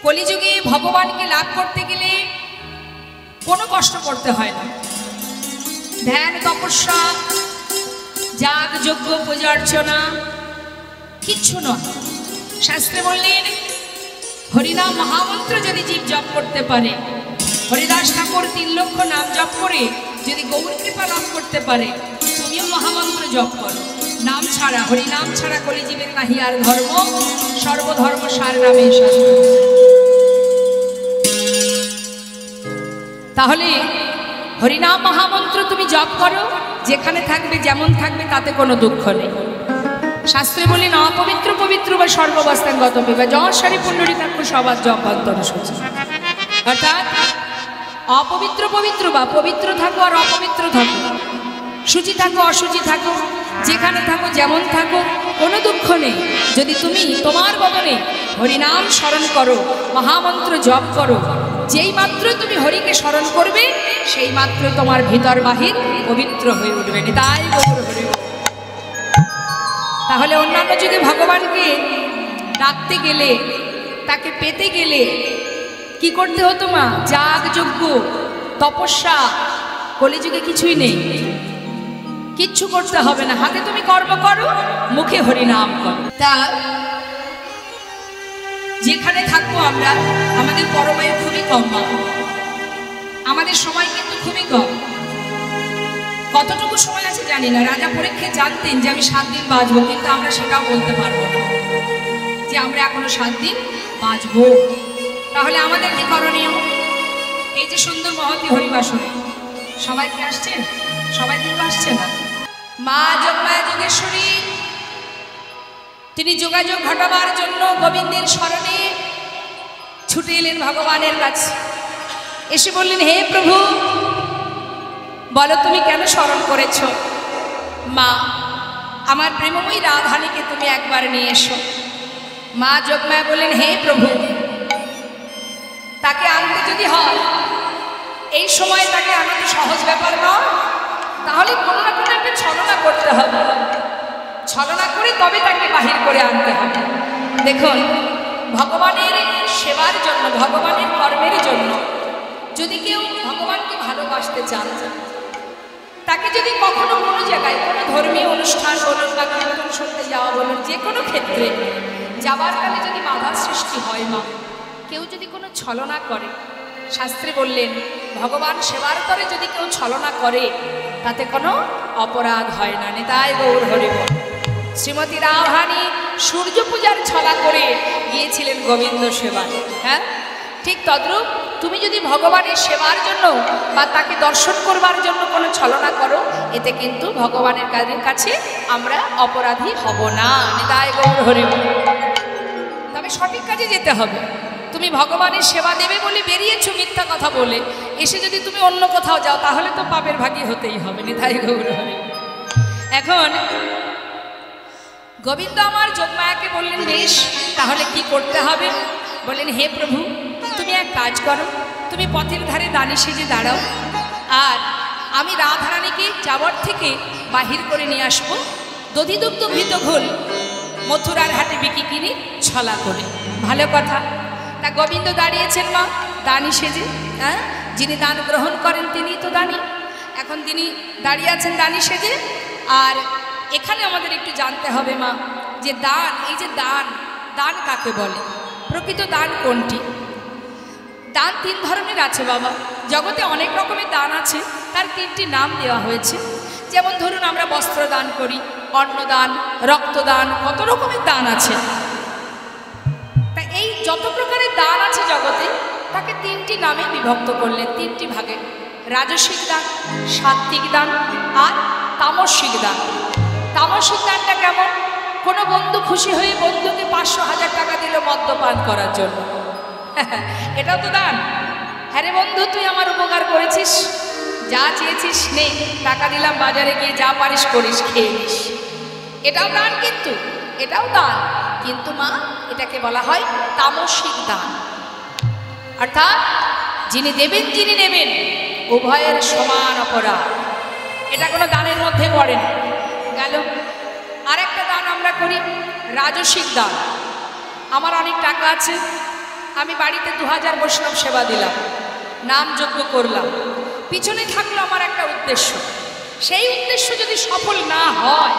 কলিযুগে ভগবানকে লাভ করতে গেলে কোনো কষ্ট করতে হয় না। ধ্যান তপস্যা যাগ যজ্ঞ পূজা অর্চনা কিচ্ছু নয়। শাস্ত্রে বললেন হরিনাম মহামন্ত্র যদি জীব জপ করতে পারে, হরিদাস ঠাকুর 3 লক্ষ নাম জপ করে যদি গৌর কৃপা লাভ করতে পারে, তুমিও মহামন্ত্র জপ করো। নাম ছাড়া, হরিনাম ছাড়া কলিজীবের নাহি আর ধর্ম, সর্বধর্ম সার নামে শাস্ত্র। তাহলে হরিনাম মহামন্ত্র তুমি জপ করো, যেখানে থাকবে যেমন থাকবে তাতে কোনো দুঃখ নেই। শাস্ত্রে বলেন অপবিত্র পবিত্র বা সর্বাবস্থান গত বিবাহ জশারী পুণ্ডরীকাক্ষ সবার জপান্তর সূচি। অর্থাৎ অপবিত্র পবিত্র বা পবিত্র থাকো আর অপবিত্র থাকো, শুচি থাকো অশুচি থাকো, যেখানে থাকো যেমন থাকো কোনো দুঃখ নেই। যদি তুমি তোমার বদনে হরিনাম স্মরণ করো, মহামন্ত্র জপ করো, যেই মাত্র তুমি হরিকে স্মরণ করবে সেই মাত্র তোমার ভিতর বাহির পবিত্র হয়ে উঠবে। তাই হরি। তাহলে অন্যান্য যুগে ভগবানকে ডাকতে গেলে, তাকে পেতে গেলে কি করতে হতো মা? যাগ যজ্ঞ তপস্যা। কলিযুগে কিছুই নেই, কিচ্ছু করতে হবে না। হাতে তুমি কর্ম করো, মুখে হরিনাম করো। তা যেখানে থাকবো আমরা, আমাদের পরমায়ু খুবই কম, আমাদের সময় কিন্তু খুবই কম। কতটুকু সময় আছে জানি না। রাজা পরীক্ষিত জানতেন যে আমি 7 দিন বাঁচবো, কিন্তু আমরা সেটাও বলতে পারবো না যে আমরা এখনো 7 দিন বাঁচবো। তাহলে আমাদের কি করণীয়? এই যে সুন্দর মহতী হরিবাসনে সবাই কি আসছেন? সবাই কিন্তু আসছে না। মা যোগমায়া যোগেশ্বরী তিনি যোগাযোগ ঘটাবার জন্য গোবিন্দের স্মরণে ছুটে এলেন ভগবানের কাছে। এসে বললেন, হে প্রভু, বলো তুমি কেন স্মরণ করেছ? মা, আমার প্রেমময়ী রাধানীকে তুমি একবার নিয়ে এসো। মা যোগমায়া বললেন, হে প্রভু, তাকে আনতে যদি হয়, এই সময় তাকে আনা তো সহজ ব্যাপার নয়। তাহলে কোনো না কোনো একটা ছলনা করতে হবে, ছলনা করে তবে তাকে বাহির করে আনতে হবে। দেখুন, ভগবানের সেবার জন্য, ভগবানের কর্মের জন্য যদি কেউ ভগবানকে ভালোবাসতে চান, তাকে যদি কখনো কোনো জায়গায় কোনো ধর্মীয় অনুষ্ঠান বলুন বা কীর্তন শুনতে যাওয়া বলুন, যে কোনো ক্ষেত্রে যাবার কালে যদি বাধা সৃষ্টি হয়, মা কেউ যদি কোনো ছলনা করে, শাস্ত্রে বললেন ভগবান সেবার তরে যদি কেউ ছলনা করে তাতে কোনো অপরাধ হয় না। নিতাই গৌর হরি বল। শ্রীমতী রাধারানী সূর্য পূজার ছলা করে গিয়েছিলেন গোবিন্দ সেবা। হ্যাঁ, ঠিক তদ্রূপ তুমি যদি ভগবানের সেবার জন্য বা তাকে দর্শন করবার জন্য কোনো ছলনা করো, এতে কিন্তু ভগবানের কাছে আমরা অপরাধী হব না। নিতাই গৌর হরি বল। তবে সঠিক কাজে যেতে হবে। তুমি ভগবানের সেবা দেবে বলে বেরিয়েছো মিথ্যা কথা বলে, এসে যদি তুমি অন্য কোথাও যাও তাহলে তো পাপের ভাগী হতেই হবে। নিতাই গৌর হরি। এখন গোবিন্দ আমার যোগমায়াকে বললেন, বেশ, তাহলে কি করতে হবে? বললেন, হে প্রভু, তুমি এক কাজ করো, তুমি পথের ধারে দানি সেজে দাঁড়াও, আর আমি রাধারানীকে যাবার থেকে বাহির করে নিয়ে আসবো দধিদুগ্ধ ঘৃত ঘোল মথুরার হাটে বিক্রি কিনি ছলা করে। ভালো কথা। তা গোবিন্দ দাঁড়িয়েছেন মা দানি সেজে। হ্যাঁ, যিনি দান গ্রহণ করেন তিনি তো দানি। এখন তিনি দাঁড়িয়ে আছেন দানি সেজে। আর এখানে আমাদের একটু জানতে হবে মা, যে দান, এই যে দান, দান কাকে বলে? প্রকৃত দান কোনটি? দান 3 ধরনের আছে বাবা। জগতে অনেক রকমের দান আছে, তার 3টি নাম দেওয়া হয়েছে। যেমন ধরুন আমরা বস্ত্র দান করি, অন্নদান, রক্তদান, কত রকমের দান আছে। তা এই যত প্রকারের দান আছে জগতে, তাকে 3টি নামে বিভক্ত করলেন, 3টি ভাগে। রাজসিক দান, সাত্ত্বিক দান আর তামসিক দান। তামসিক দানটা কেমন? কোনো বন্ধু খুশি হয়ে বন্ধুকে 500,000 টাকা দিল মদ্যপান করার জন্য, এটাও তো দান। হ্যাঁ রে বন্ধু, তুই আমার উপকার করেছিস, যা চেয়েছিস নে, টাকা দিলাম, বাজারে গিয়ে যা পারিস করিস, খেয়ে নিস। এটাও দান, কিন্তু এটাও দান, কিন্তু মা এটাকে বলা হয় তামসিক দান। অর্থাৎ যিনি দেবেন যিনি নেবেন উভয়ের সমান অপরাধ। এটা কোনো দানের মধ্যে পড়ে না। গেল। আরেকটা দান আমরা করি রাজসিক দান। আমার অনেক টাকা আছে, আমি বাড়িতে 2000 বৈষ্ণব সেবা দিলাম, নাম যজ্ঞ করলাম, পিছনে থাকলো আমার একটা উদ্দেশ্য। সেই উদ্দেশ্য যদি সফল না হয়,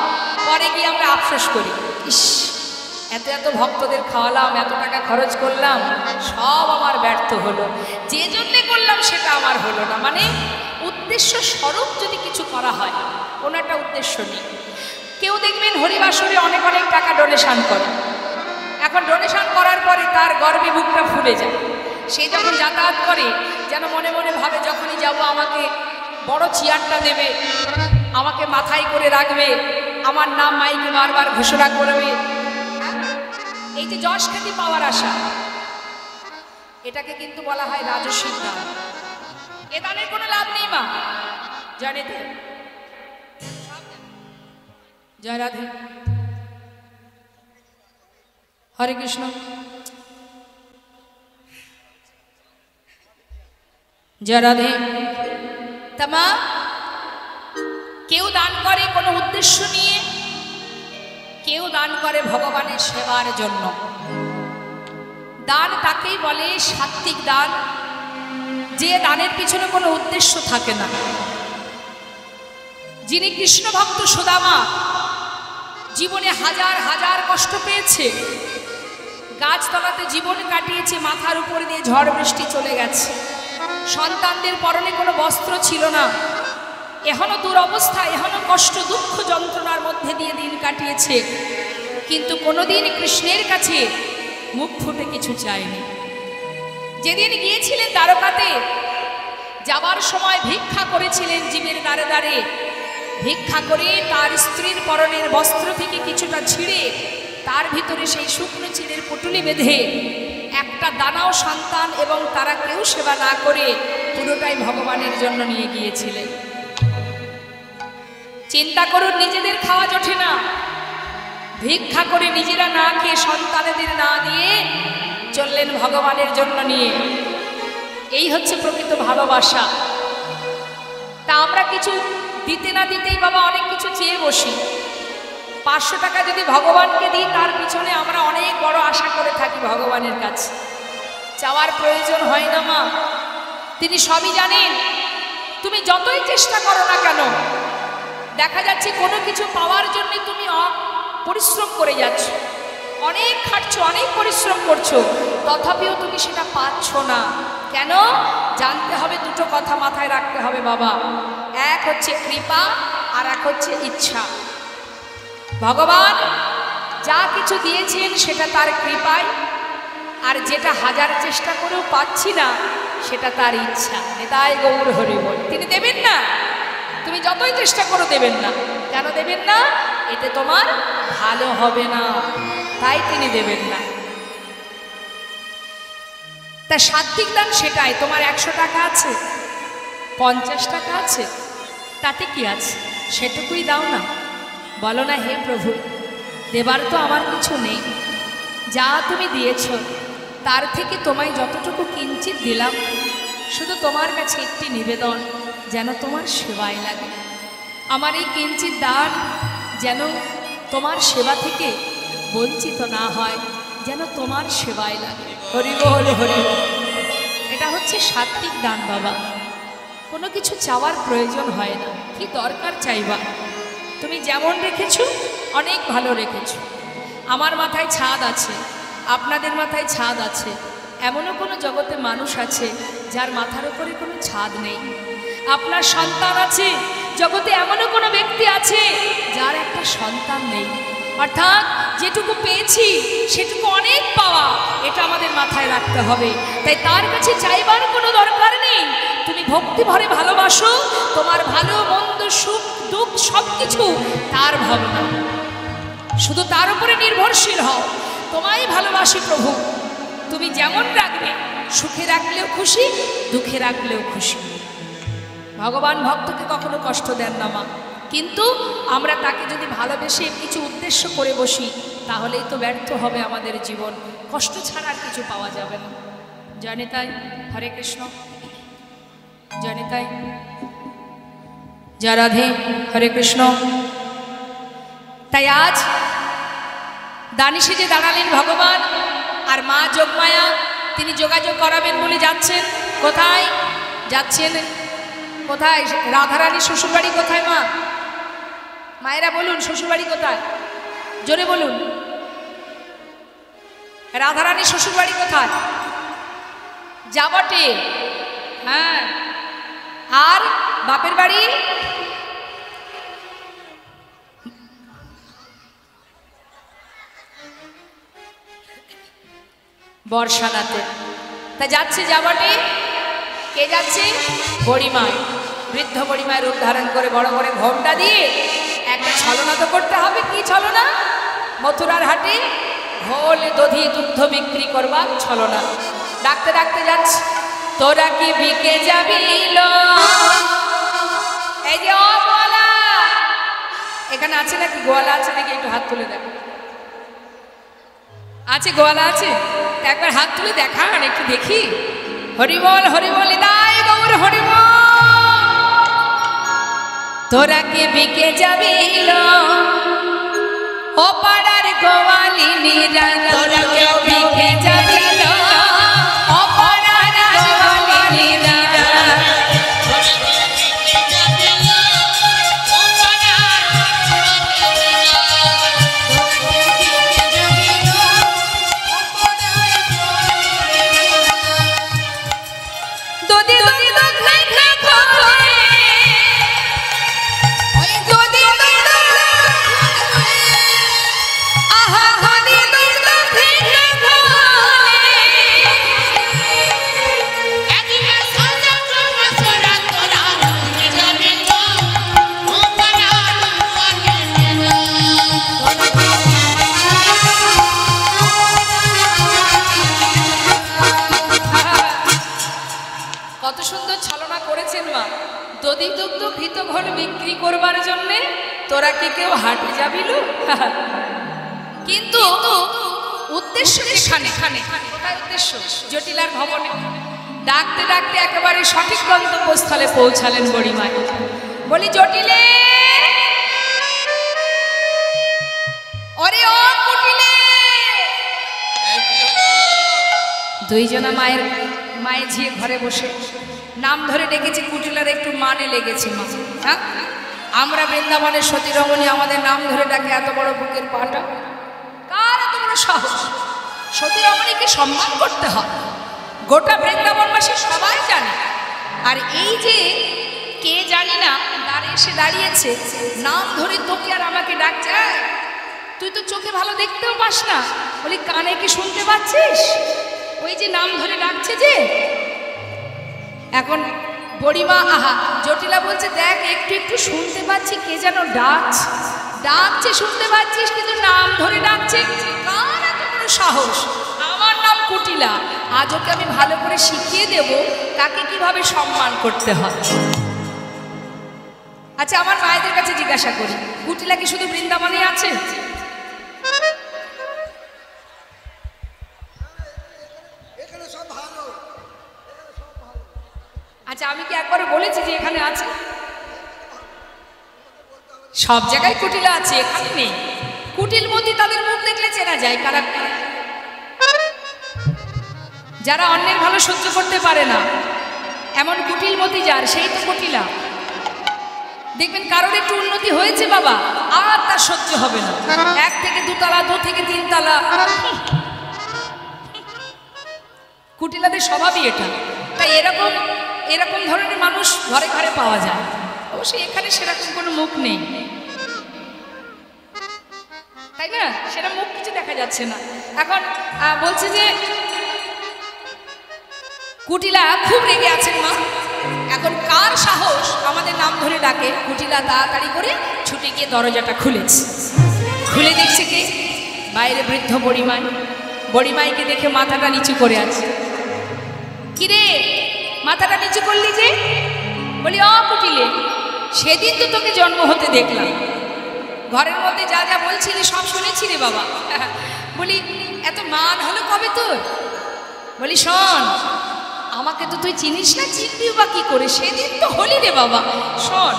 পরে গিয়ে আমরা আফসোস করি, ইস এত এত ভক্তদের খাওয়ালাম, এত টাকা খরচ করলাম, সব আমার ব্যর্থ হলো, যে জন্যে করলাম সেটা আমার হলো না। মানে উদ্দেশ্য স্বরূপ যদি কিছু করা হয়, কোনো একটা উদ্দেশ্য নেই। কেউ দেখবেন হরিবাসরে অনেক অনেক টাকা ডোনেশন করে, এখন ডোনেশন করার পরে তার গর্বে বুকটা ফুলে যায়। সে যখন যাতায়াত করে যেন মনে মনে ভাবে, যখনই যাব আমাকে বড় চেয়ারটা দেবে, আমাকে মাথায় করে রাখবে, আমার নাম মাইকে বারবার ঘোষণা করবে। এই যে যশ খ্যাতি পাওয়ার আশা, এটাকে কিন্তু বলা হয় রাজস্বিক দান। এ দানের কোনো লাভ নেই মা, জানে তো। জয় রাধে, হরে কৃষ্ণ। জয় রাধে। তামা কেউ দান করে কোনো উদ্দেশ্য নিয়ে, কেউ দান করে ভগবানের সেবার জন্য। দান তাকেই বলে সাত্ত্বিক দান, যে দানের পিছনে কোনো উদ্দেশ্য থাকে না। যিনি কৃষ্ণ ভক্ত সুদামা জীবনে হাজার হাজার কষ্ট পেয়েছে, গাছতলাতে জীবন কাটিয়েছে, মাথার উপর দিয়ে ঝড় বৃষ্টি চলে গেছে, সন্তানদের পরনে কোনো বস্ত্র ছিল না, এখনো দুরবস্থা, এখনো কষ্ট দুঃখ যন্ত্রণার মধ্যে দিয়ে দিন কাটিয়েছে, কিন্তু কোনোদিন কৃষ্ণের কাছে মুখ ফুটে কিছু চায়নি। যেদিন গিয়েছিলেন দ্বারকাতে, যাবার সময় ভিক্ষা করেছিলেন জীবের দ্বারে দ্বারে, ভিক্ষা করে তার স্ত্রীর পরনের বস্ত্র থেকে কিছুটা ছিঁড়ে তার ভিতরে সেই শুকনো চিড়ের পুটুলি বেঁধে একটা দানাও সন্তান এবং তারা কেউ সেবা না করে পুরোটাই ভগবানের জন্য নিয়ে গিয়েছিলেন। চিন্তা করুন, নিজেদের খাওয়া জোটে না, ভিক্ষা করে নিজেরা না খেয়ে সন্তানেদের না দিয়ে চললেন ভগবানের জন্য নিয়ে। এই হচ্ছে প্রকৃত ভালোবাসা। তা আমরা কিছু দিতে না দিতেই বাবা অনেক কিছু চেয়ে বসি। 500 টাকা যদি ভগবানকে দিই, তার পিছনে আমরা অনেক বড় আশা করে থাকি ভগবানের কাছে। চাওয়ার প্রয়োজন হয় না মা, তিনি সবই জানেন। তুমি যতই চেষ্টা করো না কেন, দেখা যাচ্ছে কোনো কিছু পাওয়ার জন্য তুমি পরিশ্রম করে যাচ্ছ, অনেক খাটছো, অনেক পরিশ্রম করছো, তথাপিও তুমি সেটা পাচ্ছ না। কেন? জানতে হবে, দুটো কথা মাথায় রাখতে হবে বাবা। এক হচ্ছে কৃপা, আর এক হচ্ছে ইচ্ছা। ভগবান যা কিছু দিয়েছেন সেটা তার কৃপায়, আর যেটা হাজার চেষ্টা করেও পাচ্ছি না সেটা তার ইচ্ছা। নিতাই গৌর হরি বল। তিনি দেবেন না, তুমি যতই চেষ্টা করো দেবেন না। কেন দেবেন না? এতে তোমার ভালো হবে না, তাই তিনি দেবেন না। তা সাত্ত্বিক দান সেটাই। তোমার 100 টাকা আছে, 50 টাকা আছে, তাতে কি আছে? সেটুকুই দাও না। বলো না, হে প্রভু, দেবার তো আমার কিছু নেই, যা তুমি দিয়েছ তার থেকে তোমায় যতটুকু কিঞ্চিত দিলাম, শুধু তোমার কাছে একটি নিবেদন, যেন তোমার সেবায় লাগে। আমার এই কিঞ্চিত দান যেন তোমার সেবা থেকে বঞ্চিত না হয়, যেন তোমার সেবায় লাগে। হরি বল, হরি বল। এটা হচ্ছে সাত্ত্বিক দান বাবা। কোনো কিছু চাওয়ার প্রয়োজন হয় না। কি দরকার চাইবা? তুমি যেমন রেখেছ অনেক ভালো রেখেছ। আমার মাথায় ছাদ আছে, আপনাদের মাথায় ছাদ আছে, এমনও কোনো জগতে মানুষ আছে যার মাথার উপরে কোনো ছাদ নেই। আপনার সন্তান আছে, জগতে এমনও কোনো ব্যক্তি আছে যার একটা সন্তান নেই। অর্থাৎ যেটুকু পেয়েছি সেটুকু অনেক পাওয়া, এটা আমাদের মাথায় রাখতে হবে। তাই তার কাছে চাইবার কোনো দরকার নেই। তুমি ভক্তি ভরে ভালোবাসো, তোমার ভালো মন্দ সুখ দুঃখ সব কিছু তার ভাবনা, শুধু তার উপরে নির্ভরশীল হও। তোমায় ভালোবাসি প্রভু, তুমি যেমন রাখবে, সুখে রাখলেও খুশি, দুঃখে রাখলেও খুশি। ভগবান ভক্তকে কখনো কষ্ট দেন না মা, কিন্তু আমরা তাকে যদি ভালোবেসে কিছু উদ্দেশ্য করে বসি, তাহলেই তো ব্যর্থ হবে আমাদের জীবন। কষ্ট ছাড়া আর কিছু পাওয়া যাবে না। জানে তাই। হরে কৃষ্ণ। জানে তাই। জয় রাধে। হরে কৃষ্ণ। তাই আজ দানি সেজে দাঁড়ালেন ভগবান, আর মা যোগমায়া তিনি যোগাযোগ করাবেন বলে যাচ্ছেন। কোথায় যাচ্ছেন? কোথায়? রাধারানীর শ্বশুরবাড়ি কোথায় মা? মায়েরা বলুন, শ্বশুরবাড়ি কোথায়? জোরে বলুন। রাধারানীর শ্বশুরবাড়ি কোথায়? যাবটে। হ্যাঁ। আর বাপের বাড়ি? বর্ষানাতে। তা যাচ্ছে যাবটে। কে যাচ্ছে? বড়িমায়। বৃদ্ধ বড়িমায় রূপ ধারণ করে বড় বড় ঘোমটা দিয়ে একটা ছলনা তো করতে হবে। কি ছলনা? মথুরার হাটে ঘোল দধি দুগ্ধ বিক্রি করবার ছলনা। ডাকতে ডাকতে যাচ্ছে, তোরা কি বিকে যাবি? এই যে ও গোয়ালা, এখানে আছে নাকি? গোয়ালা আছে নাকি? একটু হাত তুলে দেখো। আছে গোয়ালা আছে? একবার হাত তুলে দেখান, একটু দেখি। হরিবল হরিবল দাই গৌর হরিবল। তোরা কি বিকে যাবি? ও পাড়ার গোয়ালিনীরা, তোরা কি বিকে যাবি? ও পাড়ার গোয়ালিনীরা, বিক্রি করবার জন্য তোরা কি কেউ হাটে যাবিল? কিন্তু উদ্দেশ্য খানে কোথায় উদ্দেশ্য? জটিলার ভবনে। ডাকতে ডাকতে একেবারে সঠিক গন্তব্যস্থলে পৌঁছালেন বড়িমাই। বলি, জটিলে, ওরে ও কুটিলে। দুইজনা মায়ের ঝিয়ে ঘরে বসে নাম ধরে ডেকেছে। কুটিলার একটু মানে লেগেছে। মা, হ্যাঁ, আমরা বৃন্দাবনের সতী রমণী, আমাদের নাম ধরে ডাকে এত বড় বুকের পাটা? কার এত বড় সাহস? সতী রমণীকে সম্মান করতে হয়, গোটা বৃন্দাবনবাসী সবাই জানে। আর এই যে কে জানি না দাঁড়িয়ে এসে দাঁড়িয়েছে, নাম ধরে তোকে আর আমাকে ডাকছে। তুই তো চোখে ভালো দেখতেও পাস না, বলি কানে কি শুনতে পাচ্ছিস? ওই যে নাম ধরে ডাকছে যে। এখন বড়িমা, আহা, জটিলা বলছে, দেখ একটু একটু শুনতে পাচ্ছি, কে যেন ডাকছে শুনতে পাচ্ছিস, কিন্তু নাম ধরে ডাকছে। কার এত বড় সাহস? আমার নাম কুটিলা। আজ ওকে আমি ভালো করে শিখিয়ে দেব তাকে কিভাবে সম্মান করতে হয়। আচ্ছা, আমার মায়েদের কাছে জিজ্ঞাসা করি, কুটিলা কি শুধু বৃন্দাবনে আছে? আচ্ছা, আমি কি একবারে বলেছি যে এখানে আছে? সব জায়গায় কুটিলা আছে, এখানে নেই। কুটিলমতি তাদের মুখ দেখলে চেনা যায় কারা। যারা অন্যের ভালো সহ্য করতে পারে না, এমন কুটিলমতি যার, সেই তো কুটিলা। দেখবেন কারোর একটু উন্নতি হয়েছে বাবা, আর তার সহ্য হবে না। 1 থেকে 2 তলা, 2 থেকে 3 তলা। কুটিলাদের স্বভাবই এটা। তাই এরকম ধরনের মানুষ ঘরে ঘরে পাওয়া যায়। অবশ্যই এখানে সেরকম কোনো মুখ নেই, তাই না? সেটা মুখ কিছু দেখা যাচ্ছে না। এখন বলছে যে কুটিলা খুব রেগে আছেন মা। এখন কার সাহস আমাদের নাম ধরে ডাকে? কুটিলা তাড়াতাড়ি করে ছুটে গিয়ে দরজাটা খুলেছে। খুলে দেখছে কি? বাইরে বৃদ্ধ বড়িমাইকে দেখে মাথাটা নিচু করে আছে। কিরে, মাথাটা নিচু করলি যে? বলি, ও কুটিলে, সেদিন তো তোকে জন্ম হতে দেখলাম, ঘরের মধ্যে যা যা বলছিলি সব শুনেছি রে বাবা। বলি, এত মান হলো কবে তোর? বলি, শোন, আমাকে তো তুই চিনিস না, চিনবি বা কি করে? সেদিন তো হলি রে বাবা। শোন,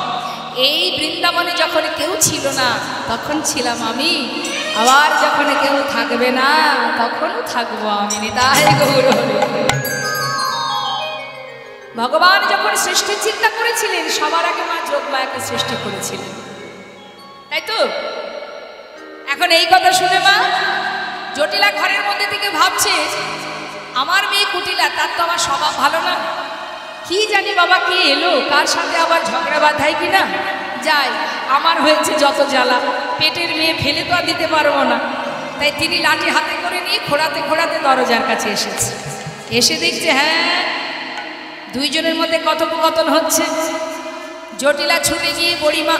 এই বৃন্দাবনে যখন কেউ ছিল না, তখন ছিলাম আমি। আবার যখন কেউ থাকবে না তখনও থাকবো আমি, নিতাই গৌর হরি। ভগবান যখন সৃষ্টির চিন্তা করেছিলেন সবার আগে মা যোগমায়াকে সৃষ্টি করেছিলেন, তাই তো? এখন এই কথা শুনে মা জটিলা ঘরের মধ্যে থেকে ভাবছে, আমার মেয়ে কুটিলা, তার তো আমার স্বভাব ভালো না, কি জানি বাবা কে এলো, কার সাথে আবার ঝগড়া বাঁধায় কিনা, যাই আমার হয়েছে যত জ্বালা, পেটের মেয়ে ফেলে তো আর দিতে পারবো না। তাই তিনি লাঠি হাতে করে নিয়ে খোঁড়াতে খোঁড়াতে দরজার কাছে এসেছে। এসে দেখছে হ্যাঁ দুইজনের মধ্যে কথোপকথন হচ্ছে। জটিলা ছুটে গিয়ে বুড়িমা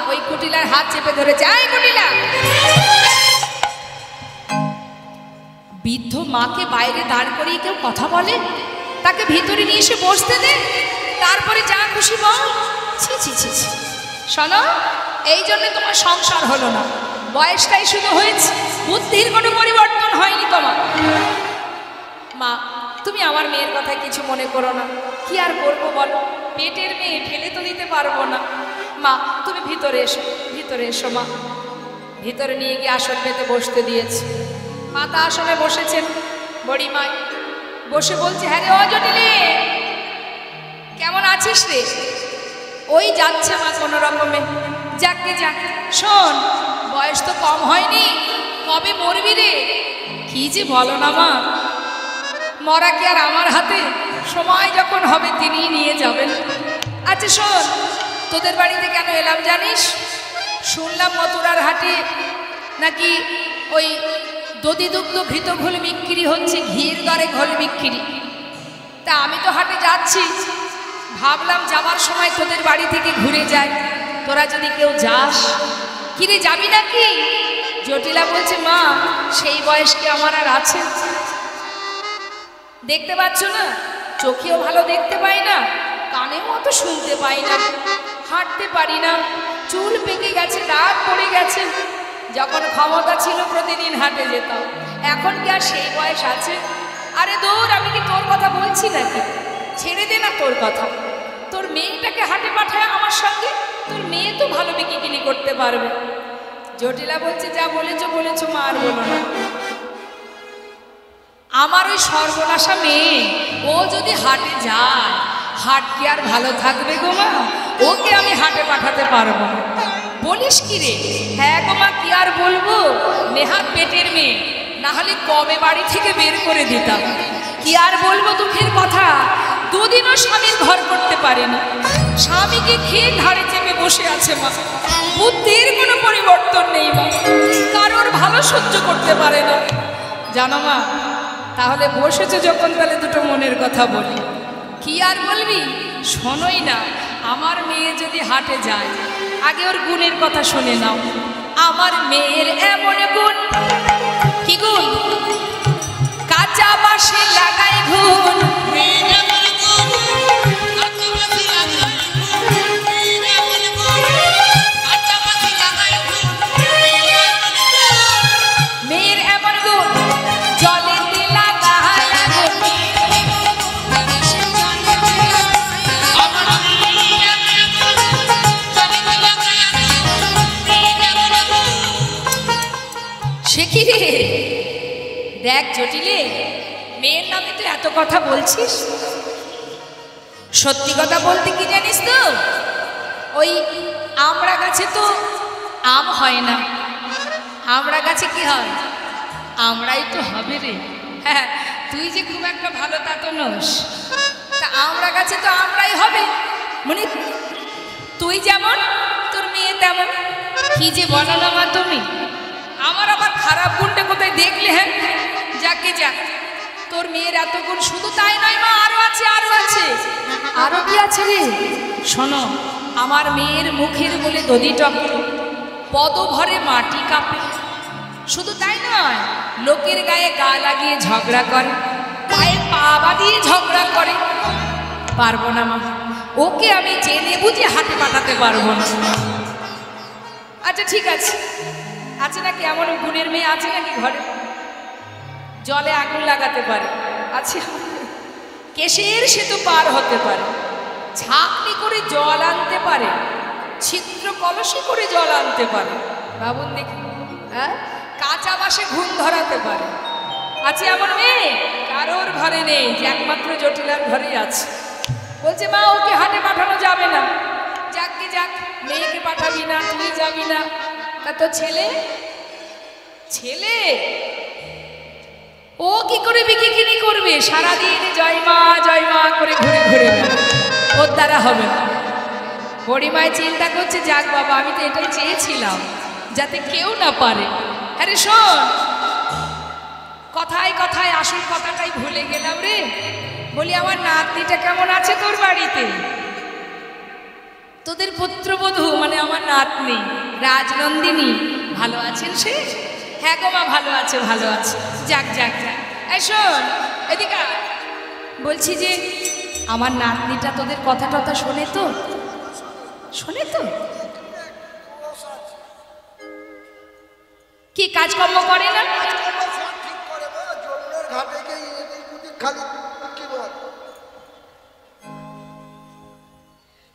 ওই কুটিলার হাত চেপে ধরেছে, আয় কুটিলা। বৃদ্ধ মাকে বাইরে দাঁড় করিয়ে কেউ কথা বলে, তাকে ভিতরে নিয়ে এসে বসতে দে, তারপরে যা খুশি বল। ছি ছি ছি ছি, শোনো, এই জন্য তোমার সংসার হলো না, বয়সটাই শুধু হয়েছে, বুদ্ধির কোনো পরিবর্তন হয়নি তোমার। মা তুমি আমার মেয়ের কথায় কিছু মনে করো না, কি আর করবো বলো, পেটের মেয়ে ফেলে তো দিতে পারবো না। মা তুমি ভিতরে এসো, ভিতরে এসো। মা ভিতরে নিয়ে গিয়ে আসন পেতে বসতে দিয়েছে। মাতা আসনে বসেছেন, বড়ি মা বসে বলছে, হ্যাঁ রে ও জটিলে, কেমন আছিস রে? ওই যাচ্ছে মা কোনো রকমে, যাকে যাক। শোন, বয়স তো কম হয়নি, কবে মরবি রে? কি যে বলো না মা, মরা কি আর আমার হাতে? সময় যখন হবে তিনিই নিয়ে যাবেন। আচ্ছা শোন, তোদের বাড়িতে কেন এলাম জানিস? শুনলাম মথুরার হাটে নাকি ওই দধি দুগ্ধ ঘৃত ঘোল বিক্রি হচ্ছে, ঘির দরে ঘোল বিক্রি। তা আমি তো হাটে যাচ্ছি, ভাবলাম যাবার সময় তোদের বাড়ি থেকে ঘুরে যাই, তোরা যদি কেউ যাস। কিরে যাবি নাকি? জটিলা বলছে, মা সেই বয়স কি আমার আর আছে? দেখতে পাচ্ছ না, চোখেও ভালো দেখতে পাই না, কানেও অত শুনতে পাই না, হাঁটতে পারি না, চুল পেকে গেছে, দাগ পড়ে গেছে। যখন ক্ষমতা ছিল প্রতিদিন হাটে যেতাম, এখন কি আর সেই বয়স আছে? আরে দৌড়, আমি কি তোর কথা বলছি নাকি? ছেড়ে দে না তোর কথা, তোর মেয়েটাকে হাটে পাঠায় আমার সঙ্গে, তোর মেয়ে তো ভালো বিক্রি করতে পারবে। জটিলা বলছে, যা বলেছো বলেছো মা, আর বলো না। আমার ওই সর্বনাশা মেয়ে, ও যদি হাটে যায়, হাট কি আর ভালো থাকবে গো মা? ওকে আমি হাটে পাঠাতে পারবো না। বলিস কি রে? হ্যাঁ গো মা, কি আর বলবো, নেহাত পেটের মেয়ে, না হলে কবে বাড়ি থেকে বের করে দিতাম। কি আর বলবো দুঃখের কথা, দুদিনও স্বামীর ঘর করতে পারেনি, স্বামীকে খেয়ে ধারে চেপে বসে আছে মা, বুদ্ধির কোনো পরিবর্তন নেই মা, কারোর ভালো সহ্য করতে পারে না। জানো মা, তাহলে বসেছো যখন, তাহলে দুটো মনের কথা বলি। কি আর বলবি? শোনোই না, আমার মেয়ে যদি হাটে যায়, আগে ওর গুণের কথা শুনে নাও। আমার মেয়ের এমন গুণ, কি গুণ? কাঁচা বাঁশে লাগাই ঘুণ, মেয়ের এমন গুণ, জলে দিলা সে কি রে? দেখ জটিলে, মেয়ের নামে তুই এত কথা বলছিস, সত্যি কথা বলতে কি জানিস তো, ওই আমড়া গাছে তো আম হয় না, আমড়া গাছে কি হয়? আমরাই তো হবে রে। হ্যাঁ, তুই যে খুব একটা ভালো তা তো নোস, তা আমড়া গাছে তো আমরাই হবে, মানে তুই যেমন তোর মেয়ে তেমন। কি যে বলো না মা তুমি, আমার আবার খারাপ গুণটা কোথায় দেখলে? হ্যাঁ যাকে যাক, তোর মেয়ের এত গুণ, শুধু তাই নয় মা, আরো আছে, আরো আছে। আরো কি আছে রে? শোনো, আমার মেয়ের মুখের বলে দধি টকে, পদভরে মাটি কাঁপে। শুধু তাই নয়, লোকের গায়ে গা লাগিয়ে ঝগড়া করে, পায়ে পা বাঁধিয়ে ঝগড়া করে। পারবো না মা, ওকে আমি জেনে বুঝে হাটে পাঠাতে পারবো না। আচ্ছা ঠিক আছে, আছে নাকি এমন গুণের মেয়ে আছে নাকি ঘরে? জলে আগুন লাগাতে পারে, আছে। কেশের সেতু পার হতে পারে, ছাঁকনি করে জল আনতে পারে, ছিদ্র কলসি করে জল আনতে পারে। ভাবুন দেখি, হ্যাঁ, কাঁচা বাসে ঘুম ধরাতে পারে। আছে এমন মেয়ে? কারোর ঘরে নেই, যে একমাত্র জটিলার ঘরেই আছে। বলছে মা ওকে হাটে পাঠানো যাবে না। যাকে যাক, মেয়েকে পাঠাবি না, তুই যাবি না, তা তো ছেলে ছেলে ও কি করে বিকিকিনি করবে? সারাদিন জয় মা করে ঘুরে ঘুরে বেড়াবে, ওর দ্বারা হবে না। হরিমায় চিন্তা করছে, যাক বাবা, আমি তো এটাই চেয়েছিলাম, যাতে কেউ না পারে। আরে শোন, কথায় কথায় আসল কথাটাই ভুলে গেলাম রে। বলি আমার নাতনিটা কেমন আছে তোর বাড়িতে? তোদের পুত্রবধূ মানে আমার নাতনি রাজনন্দিনী ভালো আছেন সে? হ্যাঁ গো মা, ভালো আছে ভালো আছে। যাক যাক যাক। এই শোন এদিকে, বলছি যে আমার নাতনিটা তোদের কথা টথা শোনে তো? শোনে তো? কি কাজকর্ম করে না?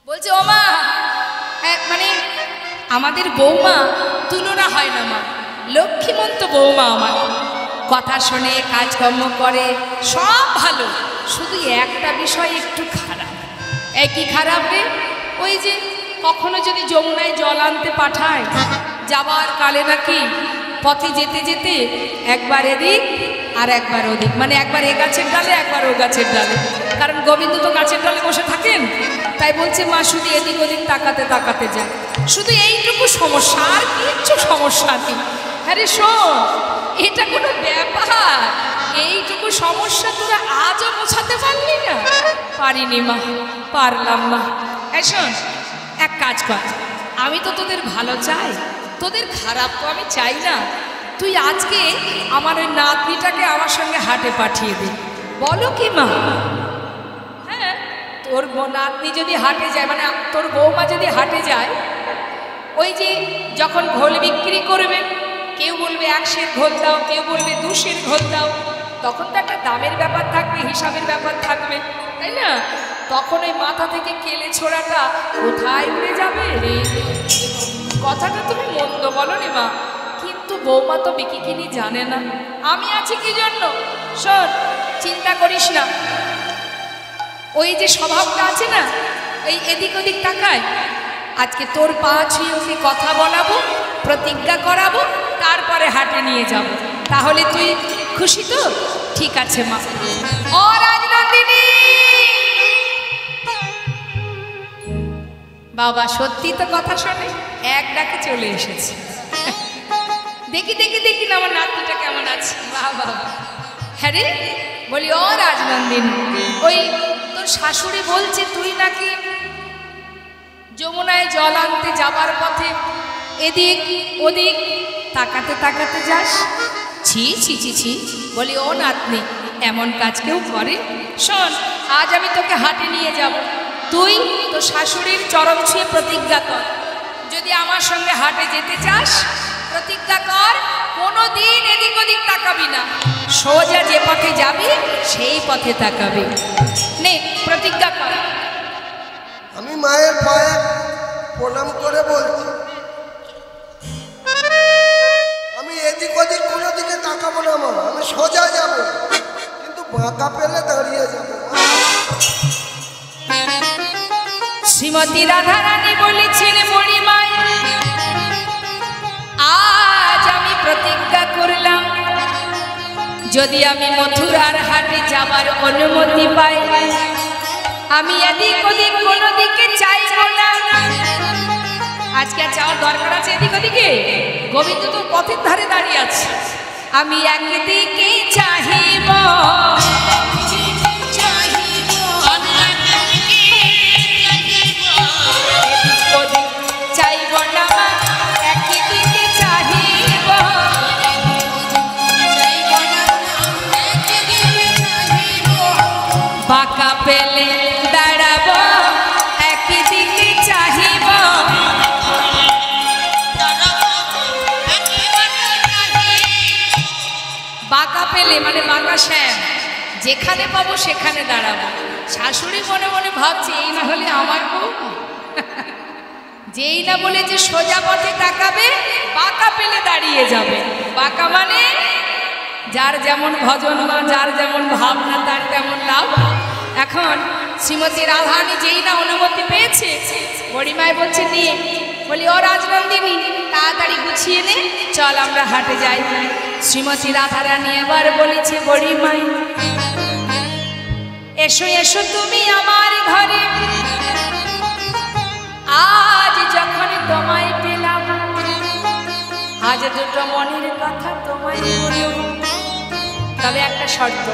বলছে ও মা, মানে আমাদের বৌমা তুলনা হয় না মা, লক্ষ্মীমন্ত বৌমা আমার, কথা শোনে, কাজকর্ম করে, সব ভালো, শুধু একটা বিষয় একটু খারাপ। একই খারাপ রে, ওই যে কখনো যদি যমুনায় জল আনতে পাঠায়, যাবার কালে নাকি পথে যেতে যেতে একবার এদিক আর একবার ওদিক, মানে একবার এ গাছের ডালে একবার ও গাছের ডালে, কারণ গোবিন্দ তো গাছের ডালে বসে থাকেন। তাই বলছে মা শুধু এদিক ওদিক তাকাতে তাকাতে যায়, শুধু এইটুকু সমস্যা, আর কিচ্ছু সমস্যা নেই। আরে শোন, এটা কোনো ব্যাপার? এইটুকু সমস্যা তোরা আজও বোঝাতে পারলি না? পারিনি মা, পারলাম না। এই শোন, এক কাজ কর, আমি তো তোদের ভালো চাই, তোদের খারাপ তো আমি চাই না। তুই আজকে আমার ওই নাতনিটাকে আমার সঙ্গে হাটে পাঠিয়ে দে। বলো কি মা? হ্যাঁ, তোর নাতনি যদি হাটে যায়, মানে তোর বৌমা যদি হাটে যায়, ওই যে যখন ঘোল বিক্রি করবে, কেউ বলবে 1 সের ঘোল দাও, কেউ বলবে 2 সের ঘোল দাও, তখন তো একটা দামের ব্যাপার থাকবে, হিসাবের ব্যাপার থাকবে, তাই না? তখন ওই মাথা থেকে কেলে ছোড়াটা কোথায় উড়ে যাবে রে? কথাটা তুমি মন্দ বলো নি মা, কিন্তু বৌমা তো বিকিকিনি জানে না। আমি আছি কি জন্য? শোন, চিন্তা করিস না, ওই যে স্বভাবটা আছে না, এই এদিক ওদিক তাকায়, আজকে তোর পা ছুঁয়ে ওকে কথা বলাবো, প্রতিজ্ঞা করাবো, তারপরে হাটে নিয়ে যাব। তাহলে তুই খুশি তো? ঠিক আছে মা। ও রাজনন্দিনী বাবা, সত্যি তো কথা শোনে, এক ডাকে চলে এসেছে। দেখি দেখি দেখি না আমার নাতনিটা কেমন আছে। বাবা, হ্যাঁ রে, বলি ও রাজনন্দিনী, ওই তোর শাশুড়ি বলছে তুই নাকি যমুনায় জল আনতে যাবার পথে এদিক ওদিক তাকাতে তাকাতে যাস। ছি ছি ছি ছি। বলি ও নাতনি, এমন কাজ কেউ করে? শোন, আজ আমি তোকে হাটে নিয়ে যাব, তুই তো শাশুড়ির চরণ ছুঁয়ে প্রতিজ্ঞা কর, যদি আমার সঙ্গে হাটে যেতে চাস, প্রতিজ্ঞা কর কোনো দিন এদিক ওদিক তাকাবি না, সোজা যে পথে যাবি সেই পথে তাকাবি। নে প্রতিজ্ঞা কর। আমি মায়ের পায়ে প্রণাম করে বলছি, আমি এদিক ওদিক কোনো দিকে তাকাবো না মা, আমি সোজা যাব, কিন্তু বাঁকা পেলে দাঁড়িয়ে যাবো। শ্রীমতী রাধারানী বলেছেন, মণিমায় আজ আমি প্রতিজ্ঞা করলাম, যদি আমি মথুরার হাটে যাবার অনুমতি পাই, আমি এদিক ওদিক কোনো দিকে চাইব না। আজকে যাওয়ার দরকার আছে এদিক ওদিকে? গোবিন্দ তো পথের ধারে দাঁড়িয়ে আছে। আমি একদিকে চাহিব, চাইব না, একদিকে চাহিব, বাঁকা পেলে দাঁড়াবো, একদিকে চাহিব, বাঁকা পেলে মানে বাঁকা শ্যাম, যেখানে পাবো সেখানে দাঁড়াবো। শাশুড়ি মনে মনে ভাবছে, এই না হলে আমার বউ, যেই না বলে যে সোজা পথে তাকাবে, বাঁকা পেলে দাঁড়িয়ে যাবে। বাঁকা মানে যার যেমন ভজন বা যার যেমন ভাবনা তার তেমন লাভ। এখন শ্রীমতী রাধারানী যেই না অনুমতি পেয়েছে, বড়িমায় বলছে নিয়ে, বলি ও রাজনন্দিনী তাড়াতাড়ি গুছিয়ে নে, চল আমরা হাটে যাই। শ্রীমতী রাধারানী এবার বলেছে বড়িমাই, এসো এসো তুমি আমার ঘরে, আজ যখন তোমায় পেলাম, আজ দুটো মনের কথা তোমায় বলব, তবে একটা শর্ত,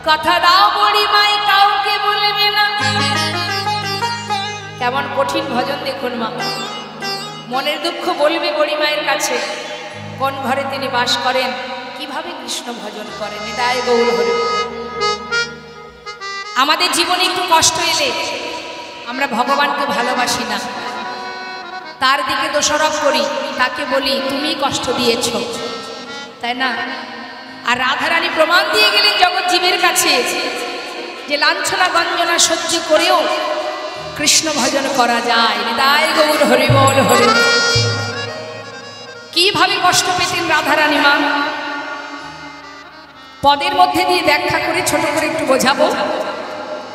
কথা দাও বড়িমাই কাউকে বলবে না। কেমন কঠিন ভজন দেখুন মা, মনের দুঃখ বলবে বড়িমায়ের কাছে, কোন ঘরে তিনি বাস করেন, কিভাবে কৃষ্ণ ভজন করেন। নিতাই গৌর হরি। আমাদের জীবনে একটু কষ্ট এলে আমরা ভগবানকে ভালোবাসি না, তার দিকে দোষারোপ করি, তাকে বলি তুমি কষ্ট দিয়েছ, তাই না? আর রাধারানী প্রমাণ দিয়ে গেলেন জগৎ জীবের কাছে যে লাঞ্ছনা গঞ্জনা সহ্য করেও কৃষ্ণ ভজন করা যায়। নিতাই গৌর হরি বল হরি। কিভাবে কষ্ট পেতেন রাধারানী মা, পদের মধ্যে দিয়ে ব্যাখ্যা করে ছোট করে একটু বোঝাবো।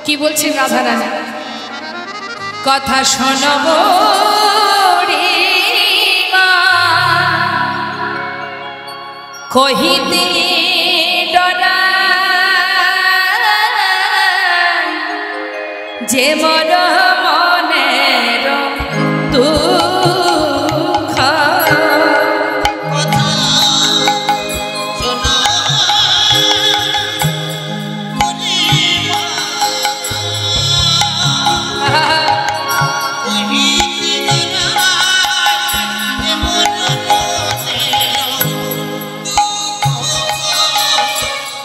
কি বলছেন রাধারানী, কথা শোনাবো রে মা, কহিতে ডরাই, যে মর মনের দুঃখ,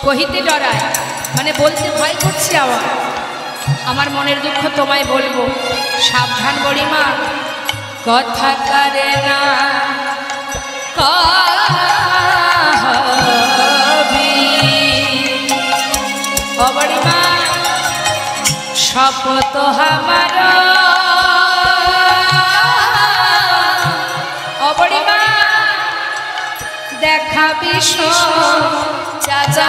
কহিতে ডরায় মানে বলতে ভয় করছি, আমার মনের দুঃখ তোমায় বলবো, সাবধান বড়িমা, কথা করে না কবি, ও বড়িমা শপথ আমার, ও বড়িমা দেখা বিশ্ব চাচা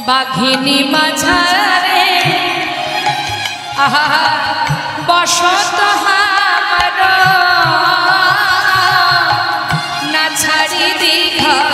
বাঘিনী মাঝারে আহা বসত হার, না ছাড়ি দীঘল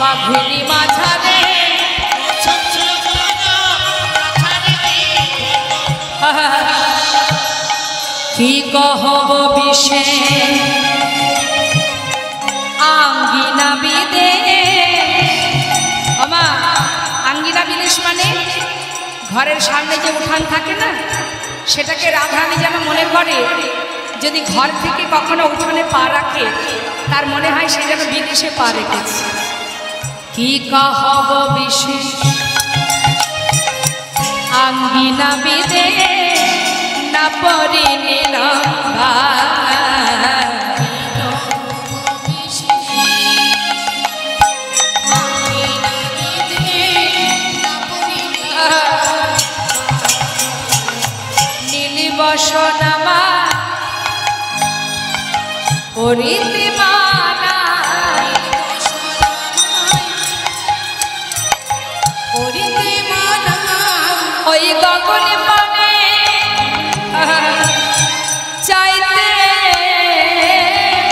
বাঘিনী মাঝারে কি কহব বিষে আঙ্গিনা বিদে, আমা আঙ্গিনা বিদেশ মানে ঘরের সামনে যে উঠান থাকে না, সেটাকে রাধারানী যেন মনে করে যদি ঘর থেকে কখনো উঠানে পা রাখে, তার মনে হয় সে যেন বিদেশে পা রেখেছে। কি কহব বিশেষ আঙ্গিনা বিদে, না পরিনি লম্বা করিতে মানা, করিতে মানা, ওই গগনে পানে চাইতে